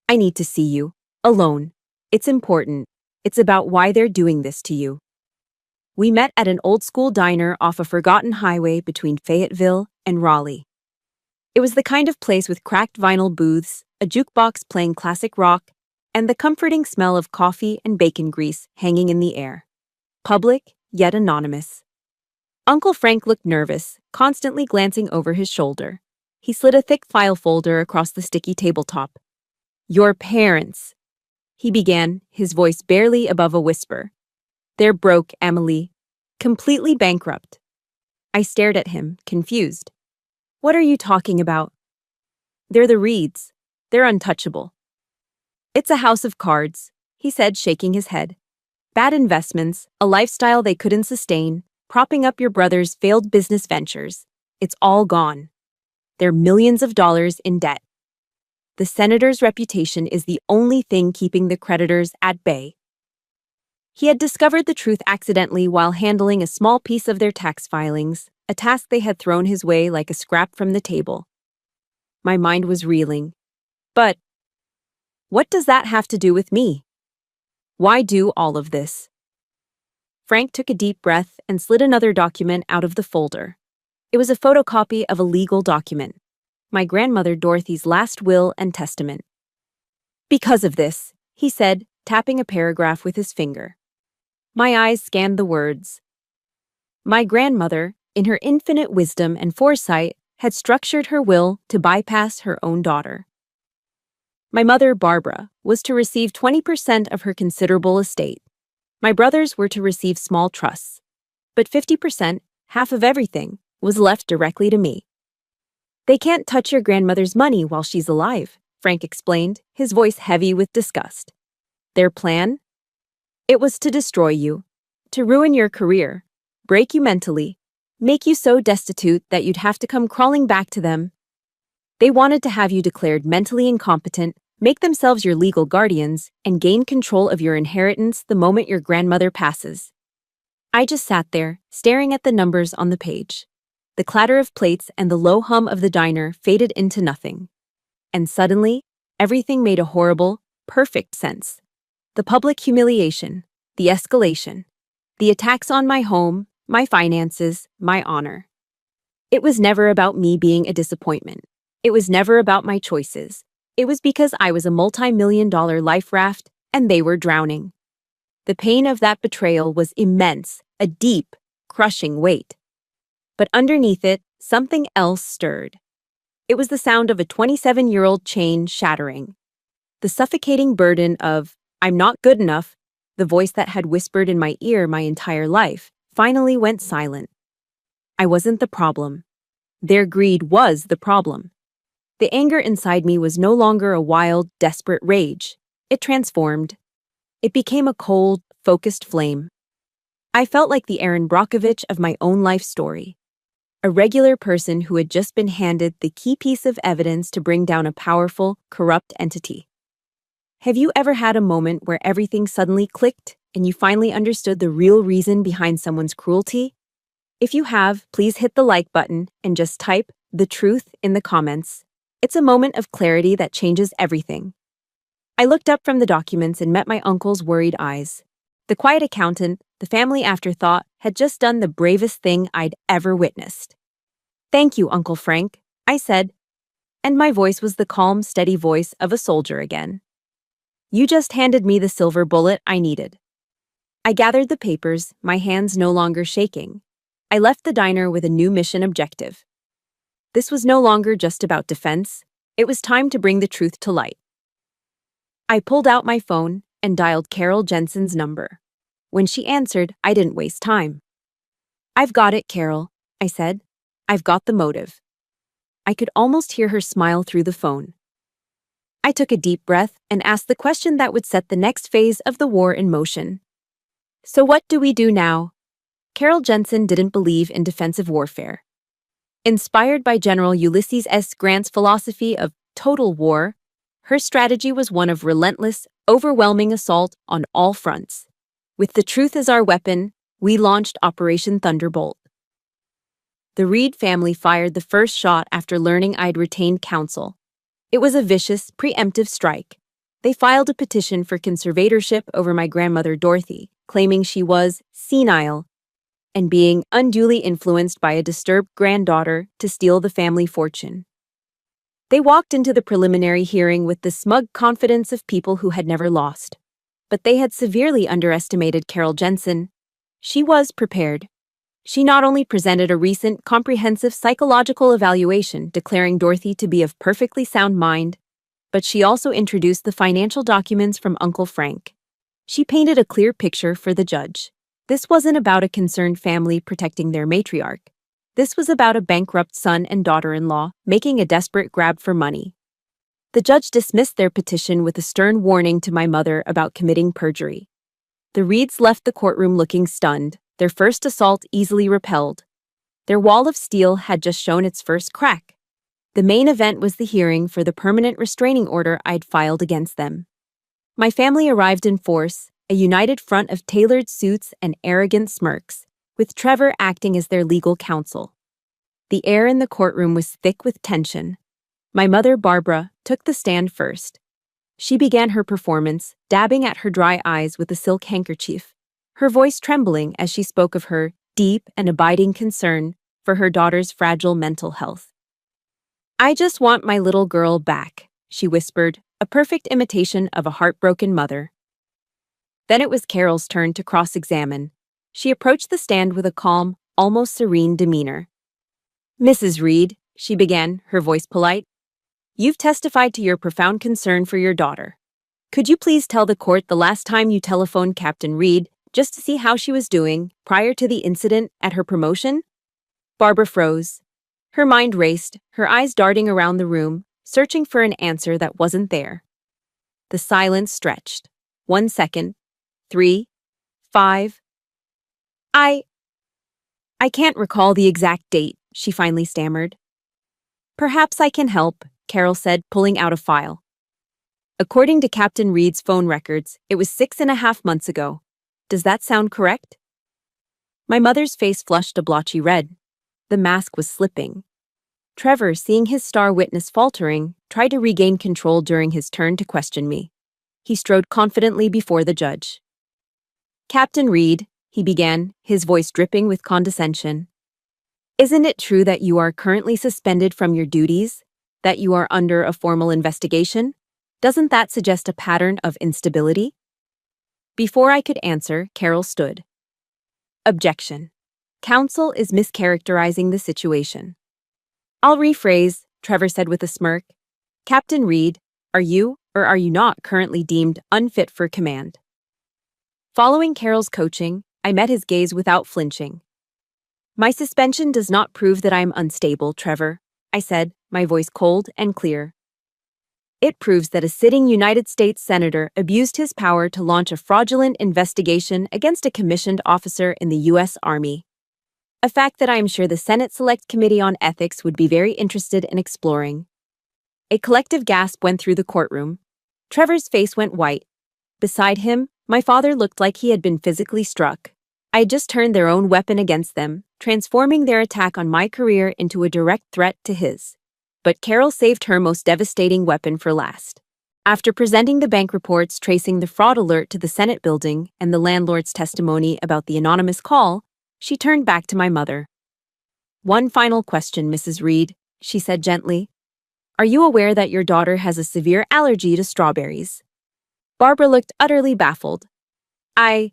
I need to see you. Alone. It's important. It's about why they're doing this to you. We met at an old-school diner off a forgotten highway between Fayetteville and Raleigh. It was the kind of place with cracked vinyl booths, a jukebox playing classic rock, and the comforting smell of coffee and bacon grease hanging in the air. Public, yet anonymous. Uncle Frank looked nervous, constantly glancing over his shoulder. He slid a thick file folder across the sticky tabletop. Your parents, he began, his voice barely above a whisper. They're broke, Amelie. Completely bankrupt. I stared at him, confused. What are you talking about? They're the Reeds. They're untouchable. It's a house of cards, he said, shaking his head. Bad investments, a lifestyle they couldn't sustain, propping up your brother's failed business ventures. It's all gone. They're millions of dollars in debt. The senator's reputation is the only thing keeping the creditors at bay. He had discovered the truth accidentally while handling a small piece of their tax filings, a task they had thrown his way like a scrap from the table. My mind was reeling. But what does that have to do with me? Why do all of this? Frank took a deep breath and slid another document out of the folder. It was a photocopy of a legal document. My grandmother Dorothy's last will and testament. Because of this, he said, tapping a paragraph with his finger. My eyes scanned the words. My grandmother, in her infinite wisdom and foresight, had structured her will to bypass her own daughter. My mother, Barbara, was to receive 20% of her considerable estate. My brothers were to receive small trusts. But 50%, half of everything, was left directly to me. They can't touch your grandmother's money while she's alive, Frank explained, his voice heavy with disgust. Their plan? It was to destroy you, to ruin your career, break you mentally, make you so destitute that you'd have to come crawling back to them. They wanted to have you declared mentally incompetent, make themselves your legal guardians, and gain control of your inheritance the moment your grandmother passes. I just sat there, staring at the numbers on the page. The clatter of plates and the low hum of the diner faded into nothing. And suddenly, everything made a horrible, perfect sense. The public humiliation, the escalation, the attacks on my home, my finances, my honor. It was never about me being a disappointment. It was never about my choices. It was because I was a multi-million-dollar life raft and they were drowning. The pain of that betrayal was immense, a deep, crushing weight. But underneath it, something else stirred. It was the sound of a 27-year-old chain shattering. The suffocating burden of, "I'm not good enough," the voice that had whispered in my ear my entire life, finally went silent. I wasn't the problem. Their greed was the problem. The anger inside me was no longer a wild, desperate rage. It transformed. It became a cold, focused flame. I felt like the Aaron Brockovich of my own life story. A regular person who had just been handed the key piece of evidence to bring down a powerful, corrupt entity. Have you ever had a moment where everything suddenly clicked and you finally understood the real reason behind someone's cruelty? If you have, please hit the like button and just type "the truth" in the comments. It's a moment of clarity that changes everything. I looked up from the documents and met my uncle's worried eyes. The quiet accountant, the family afterthought, had just done the bravest thing I'd ever witnessed. "Thank you, Uncle Frank," I said, and my voice was the calm, steady voice of a soldier again. "You just handed me the silver bullet I needed." I gathered the papers, my hands no longer shaking. I left the diner with a new mission objective. This was no longer just about defense. It was time to bring the truth to light. I pulled out my phone and dialed Carol Jensen's number. When she answered, I didn't waste time. "I've got it, Carol," I said. "I've got the motive." I could almost hear her smile through the phone. I took a deep breath and asked the question that would set the next phase of the war in motion. "So what do we do now?" Carol Jensen didn't believe in defensive warfare. Inspired by General Ulysses S. Grant's philosophy of total war, her strategy was one of relentless, overwhelming assault on all fronts. With the truth as our weapon, we launched Operation Thunderbolt. The Reed family fired the first shot after learning I'd retained counsel. It was a vicious, preemptive strike. They filed a petition for conservatorship over my grandmother Dorothy, claiming she was senile and being unduly influenced by a disturbed granddaughter to steal the family fortune. They walked into the preliminary hearing with the smug confidence of people who had never lost. But they had severely underestimated Carol Jensen. She was prepared. She not only presented a recent, comprehensive psychological evaluation declaring Dorothy to be of perfectly sound mind, but she also introduced the financial documents from Uncle Frank. She painted a clear picture for the judge. This wasn't about a concerned family protecting their matriarch. This was about a bankrupt son and daughter-in-law making a desperate grab for money. The judge dismissed their petition with a stern warning to my mother about committing perjury. The Reeds left the courtroom looking stunned, their first assault easily repelled. Their wall of steel had just shown its first crack. The main event was the hearing for the permanent restraining order I'd filed against them. My family arrived in force, a united front of tailored suits and arrogant smirks, with Trevor acting as their legal counsel. The air in the courtroom was thick with tension. My mother, Barbara, took the stand first. She began her performance, dabbing at her dry eyes with a silk handkerchief, her voice trembling as she spoke of her deep and abiding concern for her daughter's fragile mental health. "I just want my little girl back," she whispered, a perfect imitation of a heartbroken mother. Then it was Carol's turn to cross-examine. She approached the stand with a calm, almost serene demeanor. "Mrs. Reed," she began, her voice polite, "you've testified to your profound concern for your daughter. Could you please tell the court the last time you telephoned Captain Reed just to see how she was doing prior to the incident at her promotion?" Barbara froze. Her mind raced, her eyes darting around the room, searching for an answer that wasn't there. The silence stretched. 1 second. 3. 5. I can't recall the exact date," she finally stammered. "Perhaps I can help," Carol said, pulling out a file. "According to Captain Reed's phone records, it was 6.5 months ago. Does that sound correct?" My mother's face flushed a blotchy red. The mask was slipping. Trevor, seeing his star witness faltering, tried to regain control during his turn to question me. He strode confidently before the judge. "Captain Reed," he began, his voice dripping with condescension. "Isn't it true that you are currently suspended from your duties? That you are under a formal investigation? Doesn't that suggest a pattern of instability?" Before I could answer, Carol stood. "Objection. Counsel is mischaracterizing the situation." "I'll rephrase," Trevor said with a smirk. "Captain Reed, are you or are you not currently deemed unfit for command?" Following Carol's coaching, I met his gaze without flinching. "My suspension does not prove that I am unstable, Trevor," I said, my voice cold and clear. "It proves that a sitting United States Senator abused his power to launch a fraudulent investigation against a commissioned officer in the U.S. Army. A fact that I am sure the Senate Select Committee on Ethics would be very interested in exploring." A collective gasp went through the courtroom. Trevor's face went white. Beside him, my father looked like he had been physically struck. I had just turned their own weapon against them, transforming their attack on my career into a direct threat to his. But Carol saved her most devastating weapon for last. After presenting the bank reports tracing the fraud alert to the Senate building and the landlord's testimony about the anonymous call, she turned back to my mother. "One final question, Mrs. Reed," she said gently. "Are you aware that your daughter has a severe allergy to strawberries?" Barbara looked utterly baffled. I'm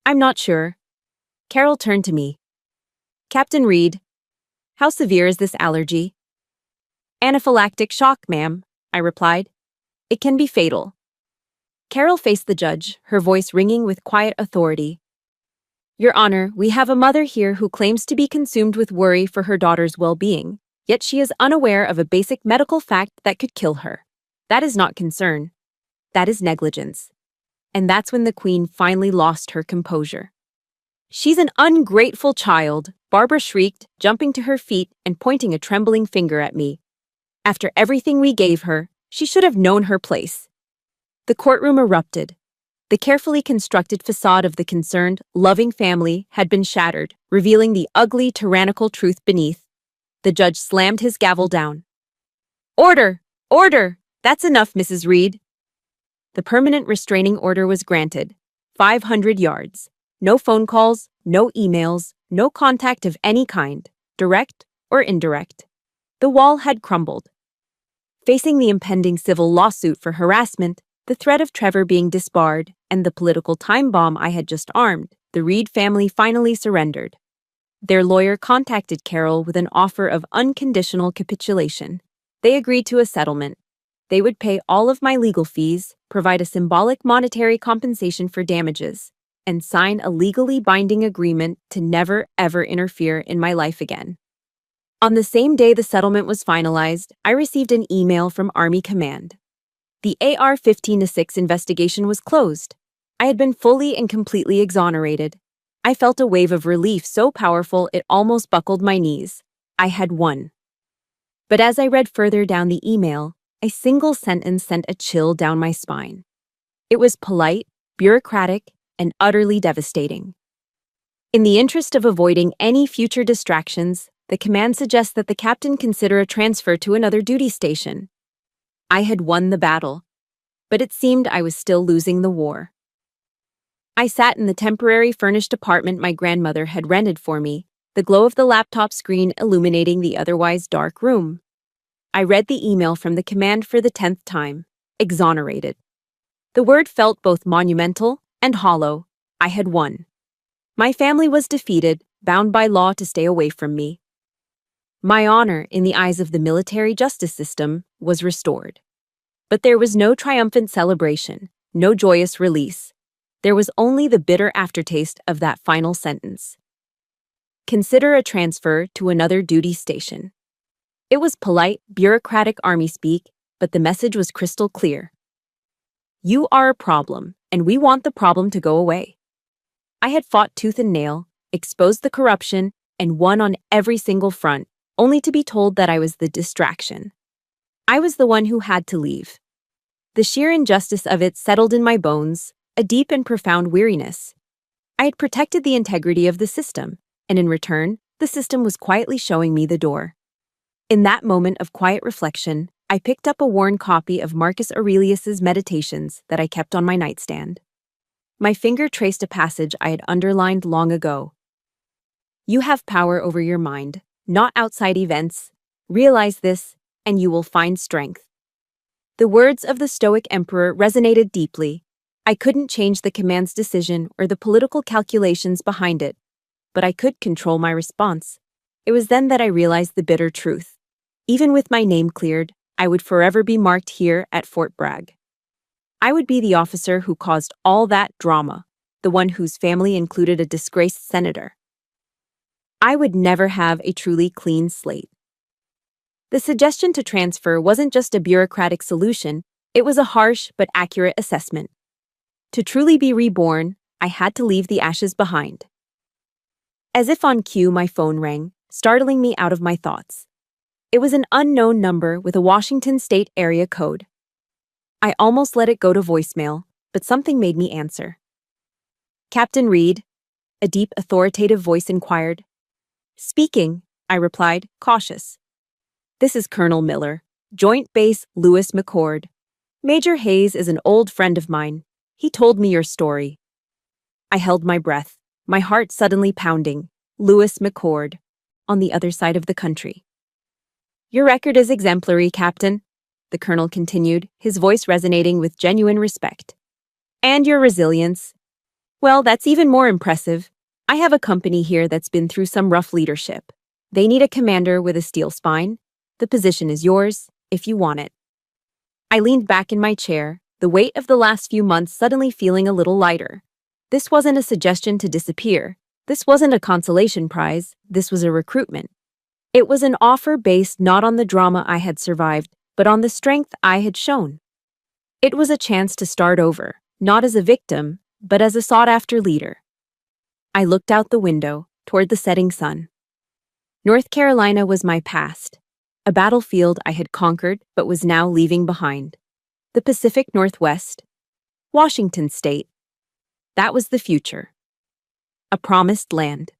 not sure." Carol turned to me. "Captain Reed, how severe is this allergy?" "Anaphylactic shock, ma'am," I replied. "It can be fatal." Carol faced the judge, her voice ringing with quiet authority. "Your Honor, we have a mother here who claims to be consumed with worry for her daughter's well-being, yet she is unaware of a basic medical fact that could kill her. That is not concern. That is negligence." And that's when the Queen finally lost her composure. "She's an ungrateful child," Barbara shrieked, jumping to her feet and pointing a trembling finger at me. "After everything we gave her, she should have known her place." The courtroom erupted. The carefully constructed facade of the concerned, loving family had been shattered, revealing the ugly, tyrannical truth beneath. The judge slammed his gavel down. "Order! Order! That's enough, Mrs. Reed." The permanent restraining order was granted. 500 yards. No phone calls, no emails, no contact of any kind, direct or indirect. The wall had crumbled. Facing the impending civil lawsuit for harassment, the threat of Trevor being disbarred, and the political time bomb I had just armed, the Reed family finally surrendered. Their lawyer contacted Carol with an offer of unconditional capitulation. They agreed to a settlement. They would pay all of my legal fees, provide a symbolic monetary compensation for damages, and sign a legally binding agreement to never, ever interfere in my life again. On the same day the settlement was finalized, I received an email from Army Command. The AR-15-6 investigation was closed. I had been fully and completely exonerated. I felt a wave of relief so powerful it almost buckled my knees. I had won. But as I read further down the email, a single sentence sent a chill down my spine. It was polite, bureaucratic, and utterly devastating. "In the interest of avoiding any future distractions, the command suggests that the captain consider a transfer to another duty station." I had won the battle, but it seemed I was still losing the war. I sat in the temporary furnished apartment my grandmother had rented for me, the glow of the laptop screen illuminating the otherwise dark room. I read the email from the command for the 10th time. Exonerated. The word felt both monumental and hollow. I had won. My family was defeated, bound by law to stay away from me. My honor, in the eyes of the military justice system, was restored. But there was no triumphant celebration, no joyous release. There was only the bitter aftertaste of that final sentence. Consider a transfer to another duty station. It was polite, bureaucratic army speak, but the message was crystal clear. You are a problem, and we want the problem to go away. I had fought tooth and nail, exposed the corruption, and won on every single front, only to be told that I was the distraction. I was the one who had to leave. The sheer injustice of it settled in my bones, a deep and profound weariness. I had protected the integrity of the system, and in return, The system was quietly showing me the door. In that moment of quiet reflection, I picked up a worn copy of Marcus Aurelius's Meditations that I kept on my nightstand. My finger traced a passage I had underlined long ago. You have power over your mind, not outside events. Realize this, and you will find strength. The words of the Stoic emperor resonated deeply. I couldn't change the command's decision or the political calculations behind it, but I could control my response. It was then that I realized the bitter truth. Even with my name cleared, I would forever be marked here at Fort Bragg. I would be the officer who caused all that drama, the one whose family included a disgraced senator. I would never have a truly clean slate. The suggestion to transfer wasn't just a bureaucratic solution, it was a harsh but accurate assessment. To truly be reborn, I had to leave the ashes behind. As if on cue, my phone rang, startling me out of my thoughts. It was an unknown number with a Washington state area code. I almost let it go to voicemail, but something made me answer. Captain Reed, a deep, authoritative voice inquired. Speaking, I replied, cautious. This is Colonel Miller, Joint Base Lewis McCord. Major Hayes is an old friend of mine. He told me your story. I held my breath, my heart suddenly pounding. Lewis McCord, on the other side of the country. Your record is exemplary, Captain, the colonel continued, his voice resonating with genuine respect. And your resilience. Well, that's even more impressive. I have a company here that's been through some rough leadership. They need a commander with a steel spine. The position is yours, if you want it. I leaned back in my chair, the weight of the last few months suddenly feeling a little lighter. This wasn't a suggestion to disappear. This wasn't a consolation prize. This was a recruitment. It was an offer based not on the drama I had survived, but on the strength I had shown. It was a chance to start over, not as a victim, but as a sought-after leader. I looked out the window, toward the setting sun. North Carolina was my past, a battlefield I had conquered but was now leaving behind. The Pacific Northwest, Washington State. That was the future. A promised land.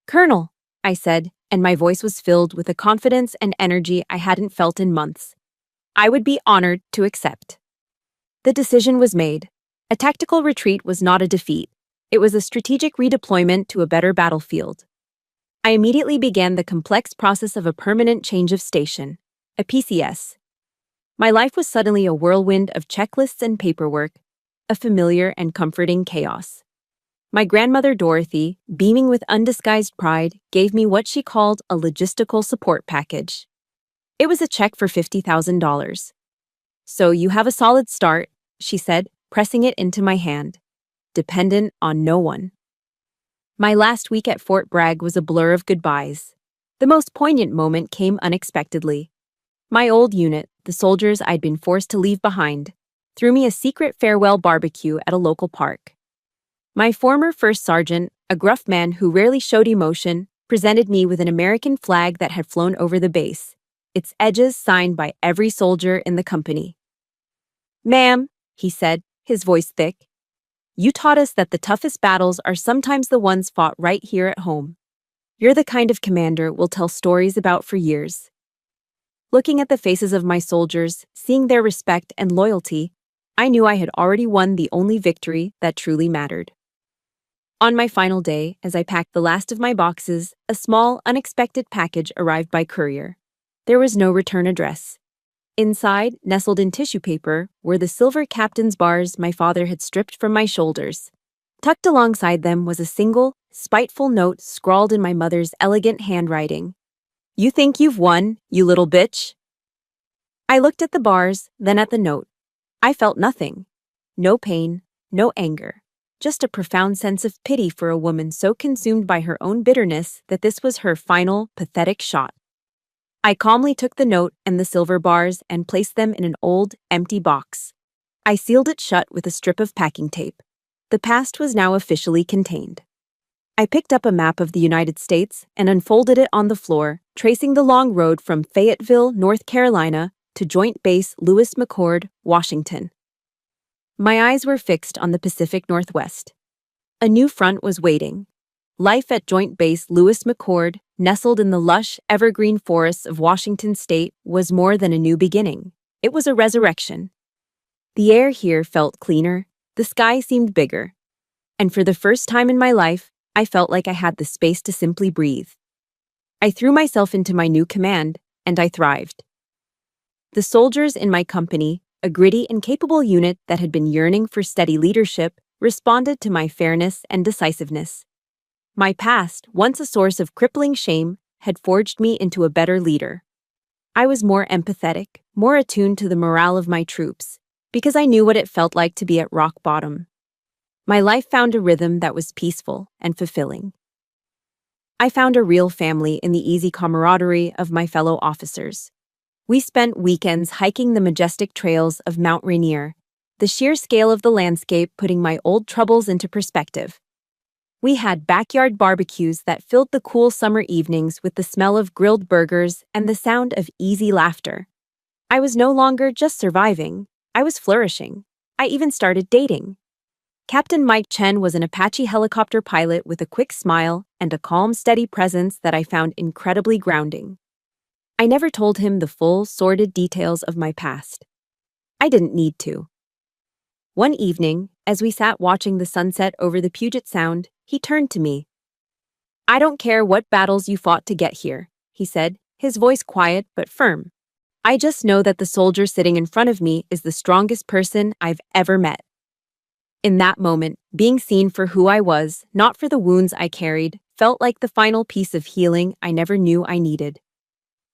Colonel, I said, and my voice was filled with a confidence and energy I hadn't felt in months. I would be honored to accept. The decision was made. A tactical retreat was not a defeat. It was a strategic redeployment to a better battlefield. I immediately began the complex process of a permanent change of station, a PCS. My life was suddenly a whirlwind of checklists and paperwork, a familiar and comforting chaos. My grandmother Dorothy, beaming with undisguised pride, gave me what she called a logistical support package. It was a check for $50,000. So you have a solid start, she said, pressing it into my hand. Dependent on no one. My last week at Fort Bragg was a blur of goodbyes. The most poignant moment came unexpectedly. My old unit, the soldiers I'd been forced to leave behind, threw me a secret farewell barbecue at a local park. My former first sergeant, a gruff man who rarely showed emotion, presented me with an American flag that had flown over the base, its edges signed by every soldier in the company. Ma'am, he said, his voice thick, you taught us that the toughest battles are sometimes the ones fought right here at home. You're the kind of commander we'll tell stories about for years. Looking at the faces of my soldiers, seeing their respect and loyalty, I knew I had already won the only victory that truly mattered. On my final day, as I packed the last of my boxes, a small, unexpected package arrived by courier. There was no return address. Inside, nestled in tissue paper, were the silver captain's bars my father had stripped from my shoulders. Tucked alongside them was a single, spiteful note scrawled in my mother's elegant handwriting. You think you've won, you little bitch? I looked at the bars, then at the note. I felt nothing. No pain, no anger. Just a profound sense of pity for a woman so consumed by her own bitterness that this was her final, pathetic shot. I calmly took the note and the silver bars and placed them in an old, empty box. I sealed it shut with a strip of packing tape. The past was now officially contained. I picked up a map of the United States and unfolded it on the floor, tracing the long road from Fayetteville, North Carolina, to Joint Base Lewis McCord, Washington. My eyes were fixed on the Pacific Northwest. A new front was waiting. life at Joint Base Lewis McChord, nestled in the lush, evergreen forests of Washington state, was more than a new beginning. It was a resurrection. The air here felt cleaner, the sky seemed bigger, and for the first time in my life, I felt like I had the space to simply breathe. I threw myself into my new command, and I thrived. The soldiers in my company, a gritty and capable unit that had been yearning for steady leadership, responded to my fairness and decisiveness. My past, once a source of crippling shame, had forged me into a better leader. I was more empathetic, more attuned to the morale of my troops, because I knew what it felt like to be at rock bottom. My life found a rhythm that was peaceful and fulfilling. I found a real family in the easy camaraderie of my fellow officers. We spent weekends hiking the majestic trails of Mount Rainier, the sheer scale of the landscape putting my old troubles into perspective. We had backyard barbecues that filled the cool summer evenings with the smell of grilled burgers and the sound of easy laughter. I was no longer just surviving, I was flourishing. I even started dating. Captain Mike Chen was an Apache helicopter pilot with a quick smile and a calm, steady presence that I found incredibly grounding. I never told him the full, sordid details of my past. I didn't need to. One evening, as we sat watching the sunset over the Puget Sound, he turned to me. "I don't care what battles you fought to get here," he said, his voice quiet but firm. "I just know that the soldier sitting in front of me is the strongest person I've ever met." In that moment, being seen for who I was, not for the wounds I carried, felt like the final piece of healing I never knew I needed.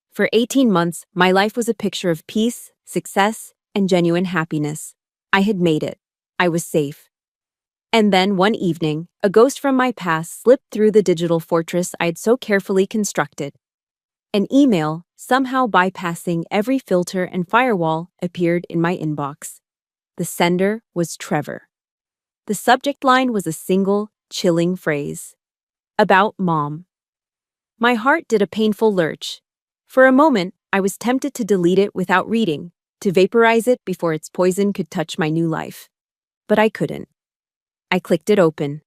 For 18 months, my life was a picture of peace, success, and genuine happiness. I had made it. I was safe. And then, one evening, a ghost from my past slipped through the digital fortress I had so carefully constructed. An email, somehow bypassing every filter and firewall, appeared in my inbox. The sender was Trevor. The subject line was a single, chilling phrase. About Mom. My heart did a painful lurch. For a moment, I was tempted to delete it without reading, to vaporize it before its poison could touch my new life. But I couldn't. I clicked it open.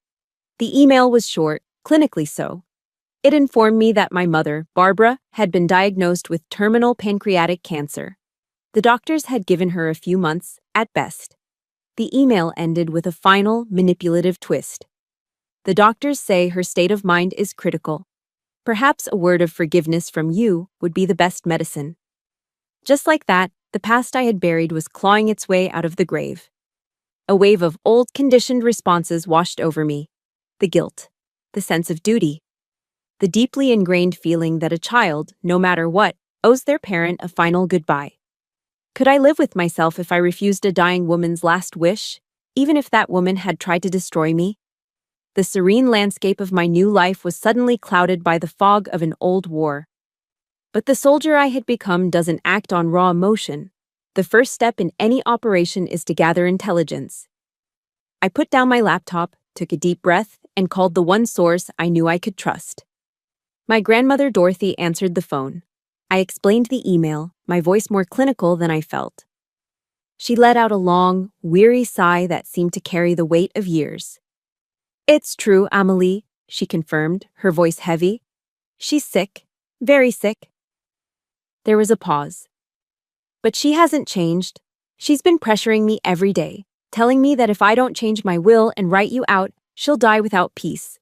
The email was short, clinically so. It informed me that my mother, Barbara, had been diagnosed with terminal pancreatic cancer. The doctors had given her a few months, at best. The email ended with a final, manipulative twist. "The doctors say her state of mind is critical. Perhaps a word of forgiveness from you would be the best medicine." Just like that, the past I had buried was clawing its way out of the grave. A wave of old, conditioned responses washed over me. The guilt, the sense of duty, the deeply ingrained feeling that a child, no matter what, owes their parent a final goodbye. Could I live with myself if I refused a dying woman's last wish, even if that woman had tried to destroy me? The serene landscape of my new life was suddenly clouded by the fog of an old war. But the soldier I had become doesn't act on raw emotion. The first step in any operation is to gather intelligence. I put down my laptop, took a deep breath, and called the one source I knew I could trust. My grandmother Dorothy answered the phone. I explained the email, my voice more clinical than I felt. She let out a long, weary sigh that seemed to carry the weight of years. "It's true, Amelie," she confirmed, her voice heavy. "She's sick, very sick." There was a pause. "But she hasn't changed. She's been pressuring me every day, telling me that if I don't change my will and write you out, she'll die without peace.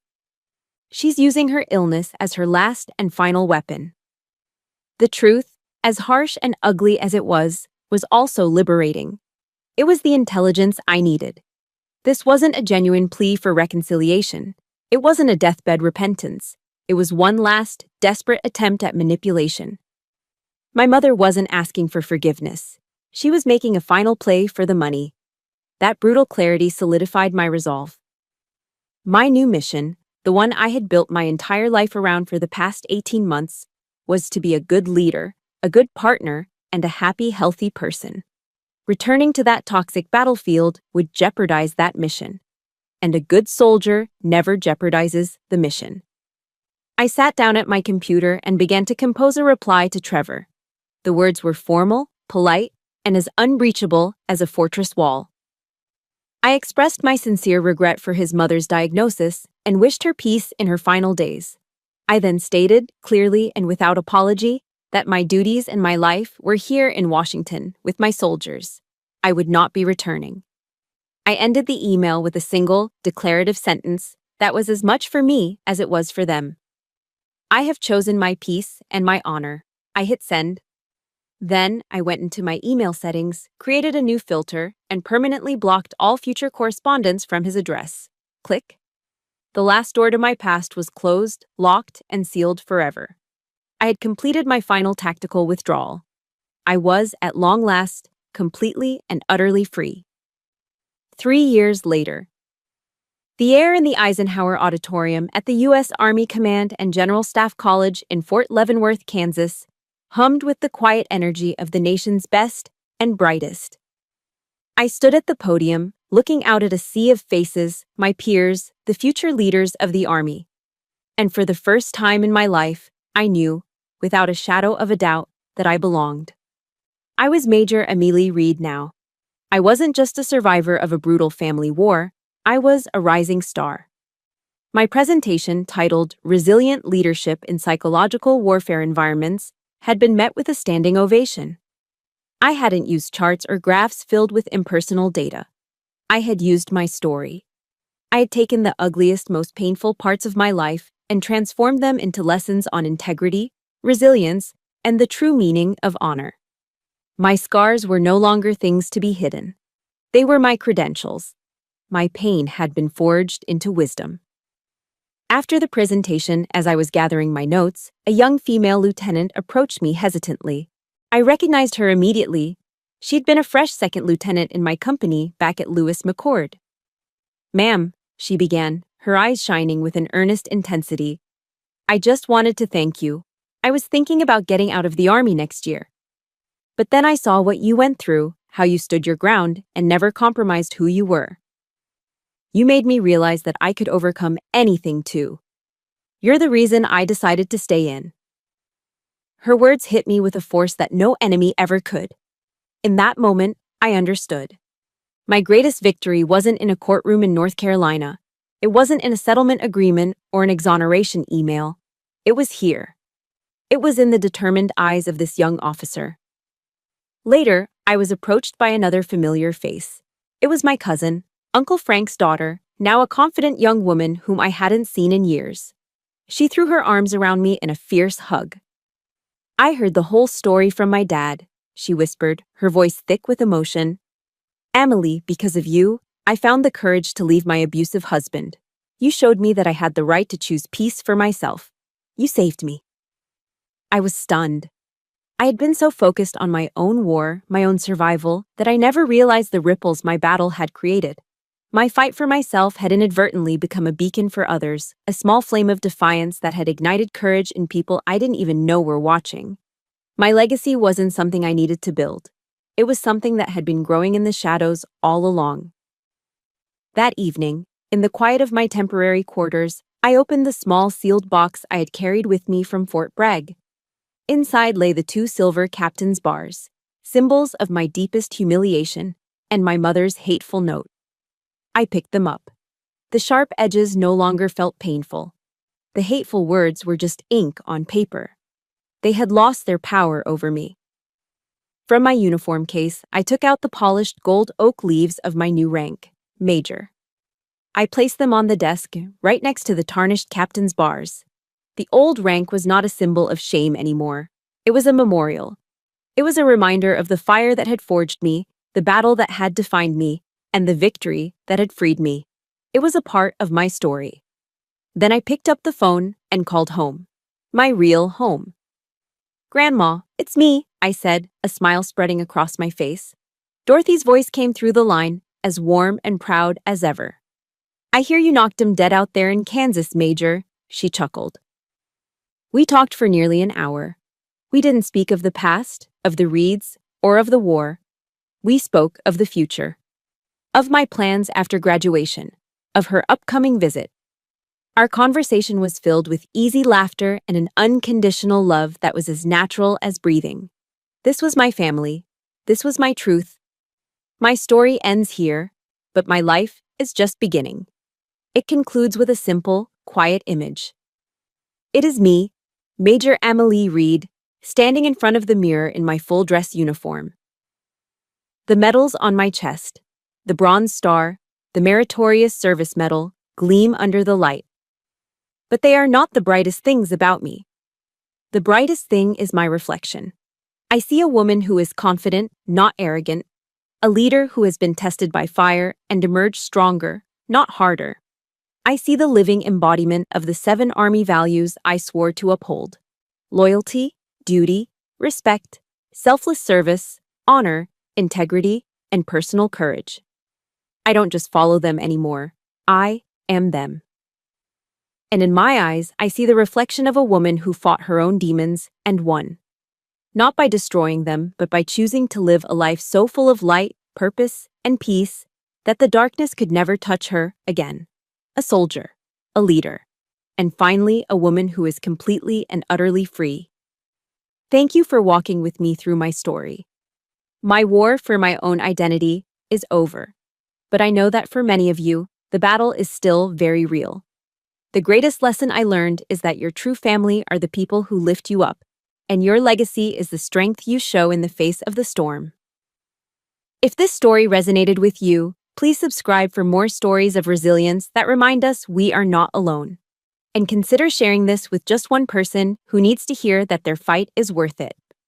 She's using her illness as her last and final weapon." The truth, as harsh and ugly as it was also liberating. It was the intelligence I needed. This wasn't a genuine plea for reconciliation. It wasn't a deathbed repentance. It was one last, desperate attempt at manipulation. My mother wasn't asking for forgiveness. She was making a final play for the money. That brutal clarity solidified my resolve. My new mission, the one I had built my entire life around for the past 18 months, was to be a good leader, a good partner, and a happy, healthy person. Returning to that toxic battlefield would jeopardize that mission. And a good soldier never jeopardizes the mission. I sat down at my computer and began to compose a reply to Trevor. The words were formal, polite, and as unbreachable as a fortress wall. I expressed my sincere regret for his mother's diagnosis and wished her peace in her final days. I then stated, clearly and without apology, that my duties and my life were here in Washington with my soldiers. I would not be returning. I ended the email with a single, declarative sentence that was as much for me as it was for them. I have chosen my peace and my honor. I hit send. Then I went into my email settings, created a new filter, and permanently blocked all future correspondence from his address. Click. The last door to my past was closed, locked, and sealed forever. I had completed my final tactical withdrawal. I was, at long last, completely and utterly free. 3 years later. The air in the Eisenhower Auditorium at the U.S. Army Command and General Staff College in Fort Leavenworth, Kansas, hummed with the quiet energy of the nation's best and brightest. I stood at the podium, looking out at a sea of faces, my peers, the future leaders of the Army. And for the first time in my life, I knew, without a shadow of a doubt, that I belonged. I was Major Amelie Reed now. I wasn't just a survivor of a brutal family war, I was a rising star. My presentation, titled Resilient Leadership in Psychological Warfare Environments, had been met with a standing ovation. I hadn't used charts or graphs filled with impersonal data. I had used my story. I had taken the ugliest, most painful parts of my life and transformed them into lessons on integrity, resilience, and the true meaning of honor. My scars were no longer things to be hidden. They were my credentials. My pain had been forged into wisdom. After the presentation, as I was gathering my notes, a young female lieutenant approached me hesitantly. I recognized her immediately. She'd been a fresh second lieutenant in my company back at Lewis McChord. "Ma'am," she began, her eyes shining with an earnest intensity, "I just wanted to thank you. I was thinking about getting out of the Army next year. But then I saw what you went through, how you stood your ground and never compromised who you were. You made me realize that I could overcome anything too. You're the reason I decided to stay in." Her words hit me with a force that no enemy ever could. In that moment, I understood. My greatest victory wasn't in a courtroom in North Carolina. It wasn't in a settlement agreement or an exoneration email. It was here. It was in the determined eyes of this young officer. Later, I was approached by another familiar face. It was my cousin, Uncle Frank's daughter, now a confident young woman whom I hadn't seen in years. She threw her arms around me in a fierce hug. "I heard the whole story from my dad," she whispered, her voice thick with emotion. "Amelie, because of you, I found the courage to leave my abusive husband. You showed me that I had the right to choose peace for myself. You saved me." I was stunned. I had been so focused on my own war, my own survival, that I never realized the ripples my battle had created. My fight for myself had inadvertently become a beacon for others, a small flame of defiance that had ignited courage in people I didn't even know were watching. My legacy wasn't something I needed to build. It was something that had been growing in the shadows all along. That evening, in the quiet of my temporary quarters, I opened the small sealed box I had carried with me from Fort Bragg. Inside lay the 2 silver captain's bars, symbols of my deepest humiliation, and my mother's hateful note. I picked them up. The sharp edges no longer felt painful. The hateful words were just ink on paper. They had lost their power over me. From my uniform case, I took out the polished gold oak leaves of my new rank, Major. I placed them on the desk, right next to the tarnished captain's bars. The old rank was not a symbol of shame anymore. It was a memorial. It was a reminder of the fire that had forged me, the battle that had defined me, and the victory that had freed me. It was a part of my story. Then I picked up the phone and called home. My real home. "Grandma, it's me," I said, a smile spreading across my face. Dorothy's voice came through the line, as warm and proud as ever. "I hear you knocked him dead out there in Kansas, Major," she chuckled. We talked for nearly an hour. We didn't speak of the past, of the Reeds, or of the war. We spoke of the future. Of my plans after graduation, of her upcoming visit. Our conversation was filled with easy laughter and an unconditional love that was as natural as breathing. This was my family. This was my truth. My story ends here, but my life is just beginning. It concludes with a simple, quiet image. It is me, Major Amelie Reed, standing in front of the mirror in my full dress uniform. The medals on my chest, the Bronze Star, the Meritorious Service Medal, gleam under the light. But they are not the brightest things about me. The brightest thing is my reflection. I see a woman who is confident, not arrogant, a leader who has been tested by fire and emerged stronger, not harder. I see the living embodiment of the 7 Army values I swore to uphold: loyalty, duty, respect, selfless service, honor, integrity, and personal courage. I don't just follow them anymore. I am them. And in my eyes, I see the reflection of a woman who fought her own demons and won. Not by destroying them, but by choosing to live a life so full of light, purpose, and peace that the darkness could never touch her again. A soldier, a leader, and finally a woman who is completely and utterly free. Thank you for walking with me through my story. My war for my own identity is over, but I know that for many of you, the battle is still very real. The greatest lesson I learned is that your true family are the people who lift you up, and your legacy is the strength you show in the face of the storm. If this story resonated with you, please subscribe for more stories of resilience that remind us we are not alone. And consider sharing this with just one person who needs to hear that their fight is worth it.